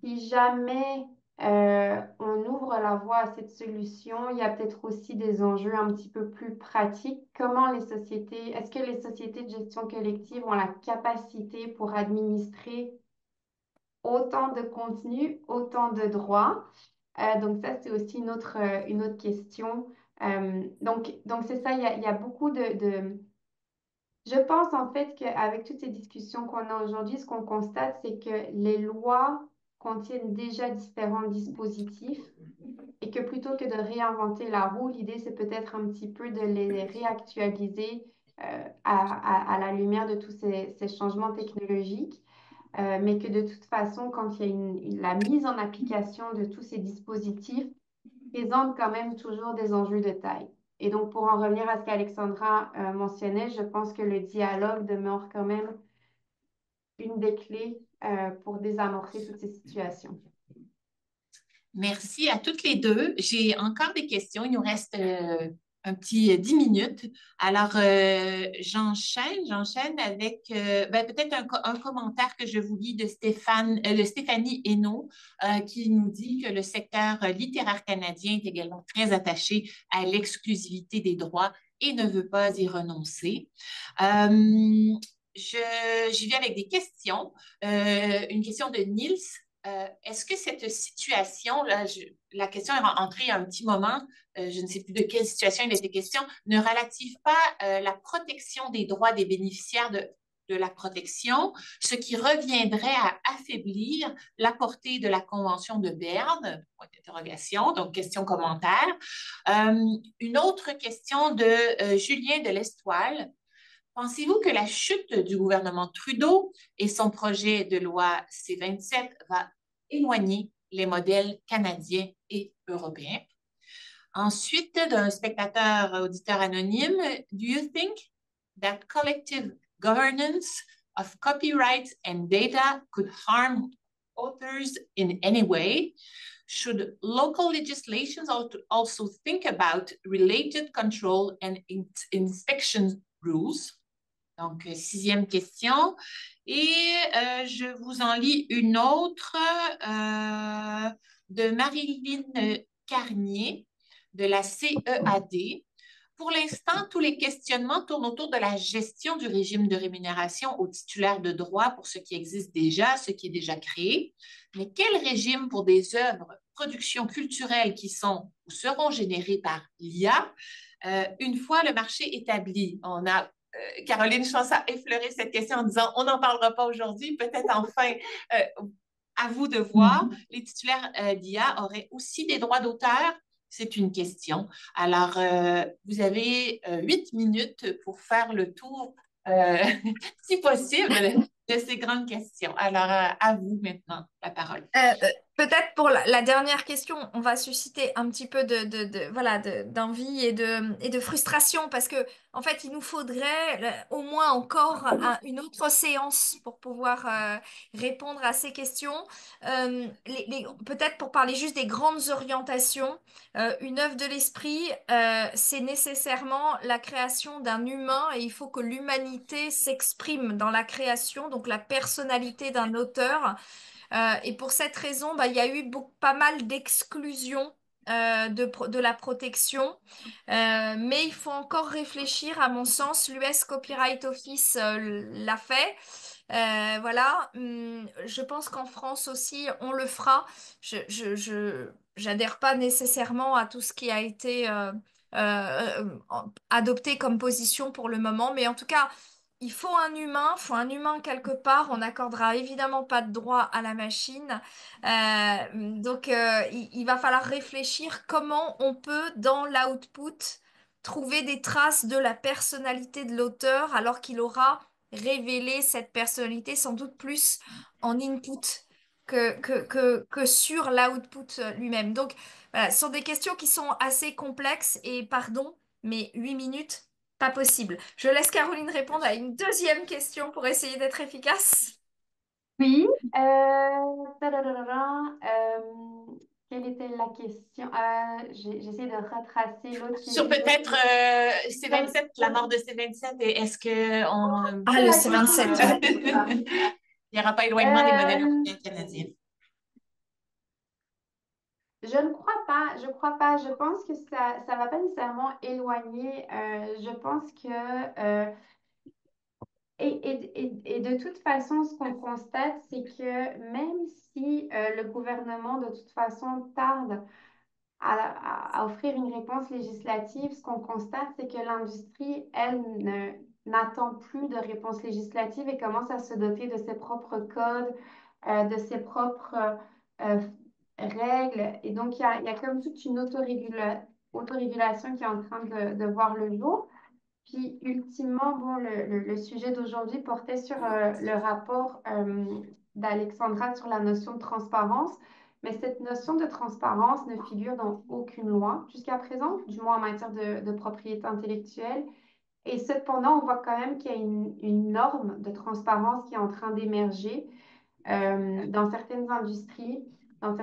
Si jamais on ouvre la voie à cette solution, il y a peut-être aussi des enjeux un petit peu plus pratiques. Est-ce que les sociétés de gestion collective ont la capacité pour administrer autant de contenu, autant de droits? Donc ça, c'est aussi une autre question. Donc c'est ça, il y a beaucoup Je pense en fait qu'avec toutes ces discussions qu'on a aujourd'hui, ce qu'on constate, c'est que les lois contiennent déjà différents dispositifs et que plutôt que de réinventer la roue, l'idée, c'est peut-être un petit peu de les réactualiser à la lumière de tous ces changements technologiques, mais que de toute façon, quand il y a la mise en application de tous ces dispositifs, présente quand même toujours des enjeux de taille. Et donc, pour en revenir à ce qu'Alexandra mentionnait, je pense que le dialogue demeure quand même une des clés pour désamorcer toutes ces situations. Merci à toutes les deux. J'ai encore des questions. Il nous reste un petit 10 minutes. Alors, j'enchaîne avec ben, peut-être un commentaire que je vous lis de Stéphanie Hainaut, qui nous dit que le secteur littéraire canadien est également très attaché à l'exclusivité des droits et ne veut pas y renoncer. J'y vais avec des questions. Une question de Niels est-ce que cette situation, là, la question est rentrée il y a un petit moment, je ne sais plus de quelle situation il était question, ne relative pas la protection des droits des bénéficiaires de la protection, ce qui reviendrait à affaiblir la portée de la Convention de Berne, point d'interrogation, donc question-commentaire. Une autre question de Julien de l'Estoile. Pensez-vous que la chute du gouvernement Trudeau et son projet de loi C-27 va éloigner les modèles canadiens et européens? Ensuite, d'un spectateur auditeur anonyme, do you think that collective governance of copyright and data could harm authors in any way? Should local legislations also think about related control and inspection rules? Donc, sixième question. Et je vous en lis une autre de Marilyn Carnier de la CEAD. Pour l'instant, tous les questionnements tournent autour de la gestion du régime de rémunération aux titulaires de droit pour ce qui existe déjà, ce qui est déjà créé. Mais quel régime pour des œuvres, productions culturelles qui sont ou seront générées par l'IA une fois le marché établi? On a Caroline, je pense, a effleuré cette question en disant on n'en parlera pas aujourd'hui, peut-être enfin à vous de voir. Les titulaires d'IA auraient aussi des droits d'auteur? C'est une question. Alors, vous avez 8 minutes pour faire le tour, si possible, de ces grandes questions. Alors, à vous maintenant la parole. Peut-être pour la dernière question, on va susciter un petit peu voilà, d'envie et de frustration parce que, en fait, il nous faudrait au moins encore une autre séance pour pouvoir répondre à ces questions. Peut-être pour parler juste des grandes orientations, une œuvre de l'esprit, c'est nécessairement la création d'un humain et il faut que l'humanité s'exprime dans la création, donc la personnalité d'un auteur. Et pour cette raison, bah, il y a eu pas mal d'exclusions de la protection. Mais il faut encore réfléchir, à mon sens, l'US Copyright Office l'a fait. Voilà. Je pense qu'en France aussi, on le fera. J'adhère pas nécessairement à tout ce qui a été adopté comme position pour le moment, mais en tout cas, faut un humain quelque part. On n'accordera évidemment pas de droit à la machine. Donc, il va falloir réfléchir comment on peut, dans l'output, trouver des traces de la personnalité de l'auteur alors qu'il aura révélé cette personnalité sans doute plus en input que sur l'output lui-même. Donc, voilà, ce sont des questions qui sont assez complexes et pardon, mais 8 minutes. Pas possible. Je laisse Caroline répondre à une deuxième question pour essayer d'être efficace. Oui. Tadadadada, quelle était la question? J'essaie de retracer l'autre Sur sujet. peut-être C-27, la mort de C-27, et est-ce que on... Ah, le C-27. il n'y aura pas éloignement des modèles Euh, européens et canadiens? je ne crois pas, je crois pas. Je pense que ça va pas nécessairement éloigner. Je pense que et de toute façon, ce qu'on constate, c'est que même si le gouvernement de toute façon tarde à offrir une réponse législative, ce qu'on constate, c'est que l'industrie, elle, n'attend plus de réponse législative et commence à se doter de ses propres codes, de ses propres euh, règles. Et donc, il y a comme toute une autorégulation qui est en train de voir le jour. Puis, ultimement, bon, le sujet d'aujourd'hui portait sur le rapport d'Alexandra sur la notion de transparence. Mais cette notion de transparence ne figure dans aucune loi jusqu'à présent, du moins en matière de propriété intellectuelle. Et cependant, on voit quand même qu'il y a une norme de transparence qui est en train d'émerger dans certaines industries, dans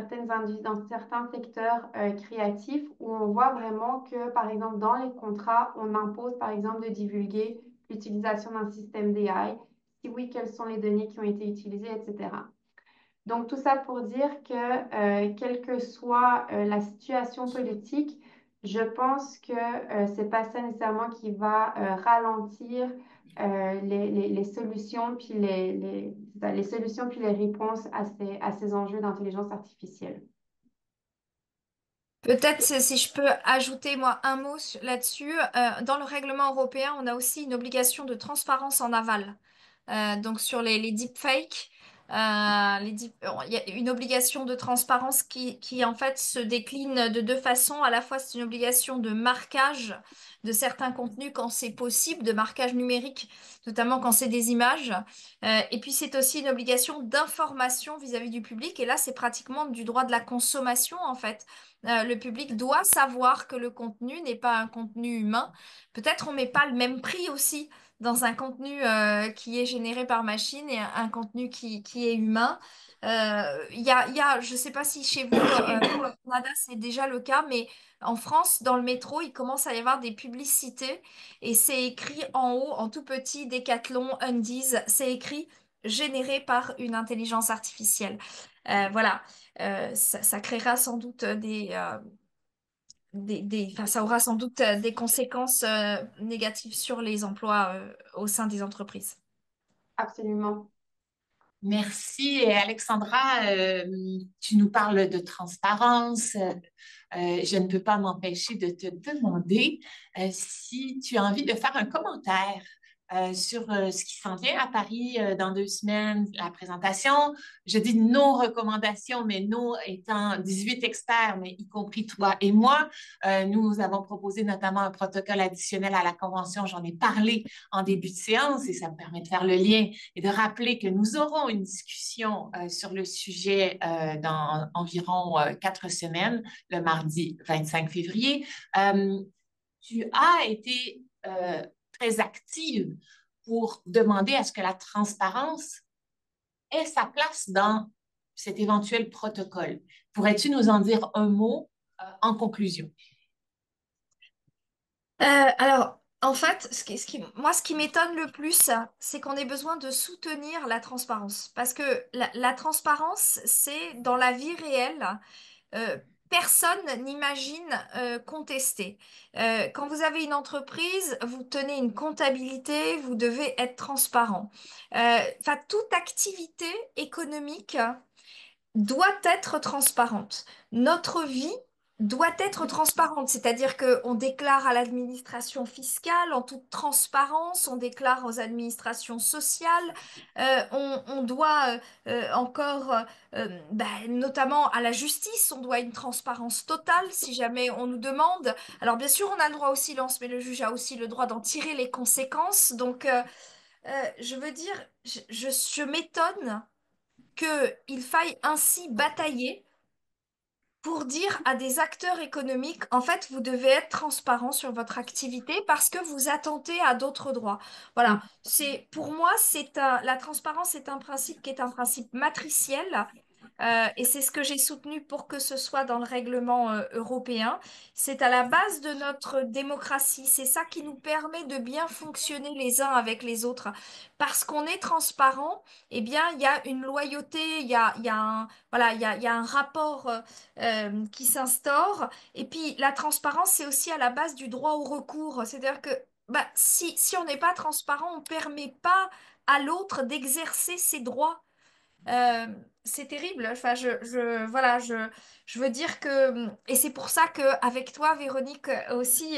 certains secteurs créatifs où on voit vraiment que, par exemple, dans les contrats, on impose, par exemple, de divulguer l'utilisation d'un système d'AI. Si oui, quelles sont les données qui ont été utilisées, etc. Donc, tout ça pour dire que, quelle que soit la situation politique, je pense que c'est pas ça nécessairement qui va ralentir les solutions puis les solutions puis les réponses à ces enjeux d'intelligence artificielle. Peut-être si je peux ajouter moi un mot là-dessus. Dans le règlement européen, on a aussi une obligation de transparence en aval. Donc sur les deepfakes, il y a une obligation de transparence qui en fait se décline de deux façons. À la fois, c'est une obligation de marquage de certains contenus quand c'est possible, de marquage numérique, notamment quand c'est des images. Et puis c'est aussi une obligation d'information vis-à-vis du public. Et là, c'est pratiquement du droit de la consommation en fait. Le public doit savoir que le contenu n'est pas un contenu humain. Peut-être on met pas le même prix aussi dans un contenu qui est généré par machine et un contenu qui est humain. Je ne sais pas si chez vous, au Canada, c'est déjà le cas, mais en France, dans le métro, il commence à y avoir des publicités et c'est écrit en haut, en tout petit, Decathlon, Undies, c'est écrit généré par une intelligence artificielle. Voilà. Ça créera sans doute enfin, ça aura sans doute des conséquences négatives sur les emplois au sein des entreprises. Absolument. Merci, et Alexandra. Tu nous parles de transparence. Je ne peux pas m'empêcher de te demander si tu as envie de faire un commentaire sur ce qui s'en vient à Paris dans 2 semaines, la présentation. Je dis nos recommandations, mais nous étant 18 experts, mais y compris toi et moi, nous avons proposé notamment un protocole additionnel à la convention. J'en ai parlé en début de séance et ça me permet de faire le lien et de rappeler que nous aurons une discussion sur le sujet dans environ 4 semaines, le mardi 25 février. Tu as été très active pour demander à ce que la transparence ait sa place dans cet éventuel protocole. Pourrais-tu nous en dire un mot en conclusion? Alors, en fait, moi, ce qui m'étonne le plus, c'est qu'on ait besoin de soutenir la transparence. Parce que la transparence, c'est dans la vie réelle. euh, Personne n'imagine contester. Quand vous avez une entreprise, vous tenez une comptabilité, vous devez être transparent. Enfin, toute activité économique doit être transparente. Notre vie doit être transparente, c'est-à-dire qu'on déclare à l'administration fiscale en toute transparence, on déclare aux administrations sociales, on doit encore, notamment à la justice, on doit une transparence totale si jamais on nous demande. Alors bien sûr, on a le droit au silence, mais le juge a aussi le droit d'en tirer les conséquences. Donc, je veux dire, je m'étonne qu'il faille ainsi batailler pour dire à des acteurs économiques, en fait, vous devez être transparent sur votre activité parce que vous attentez à d'autres droits. Voilà, pour moi, la transparence est un principe qui est un principe matriciel. Et c'est ce que j'ai soutenu pour que ce soit dans le règlement européen. C'est à la base de notre démocratie. C'est ça qui nous permet de bien fonctionner les uns avec les autres. Parce qu'on est transparent, eh bien, il y a une loyauté, il y a voilà, il y a un rapport qui s'instaure. Et puis, la transparence, c'est aussi à la base du droit au recours. C'est-à-dire que bah, si on n'est pas transparent, on ne permet pas à l'autre d'exercer ses droits. Euh, c'est terrible. Enfin, voilà, je veux dire que, et c'est pour ça que avec toi, Véronique, aussi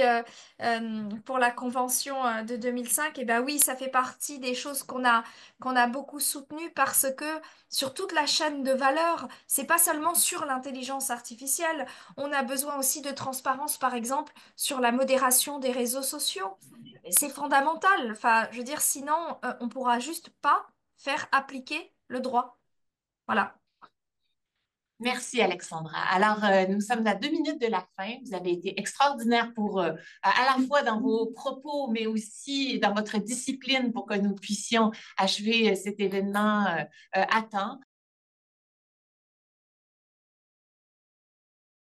pour la convention de 2005, et ben oui, ça fait partie des choses qu'on a beaucoup soutenues parce que sur toute la chaîne de valeur, c'est pas seulement sur l'intelligence artificielle. On a besoin aussi de transparence, par exemple, sur la modération des réseaux sociaux. C'est fondamental. Enfin, je veux dire, sinon, on pourra juste pas faire appliquer le droit. Voilà. Merci, Alexandra. Alors, nous sommes à 2 minutes de la fin. Vous avez été extraordinaire pour, à la fois dans vos propos, mais aussi dans votre discipline pour que nous puissions achever cet événement à temps.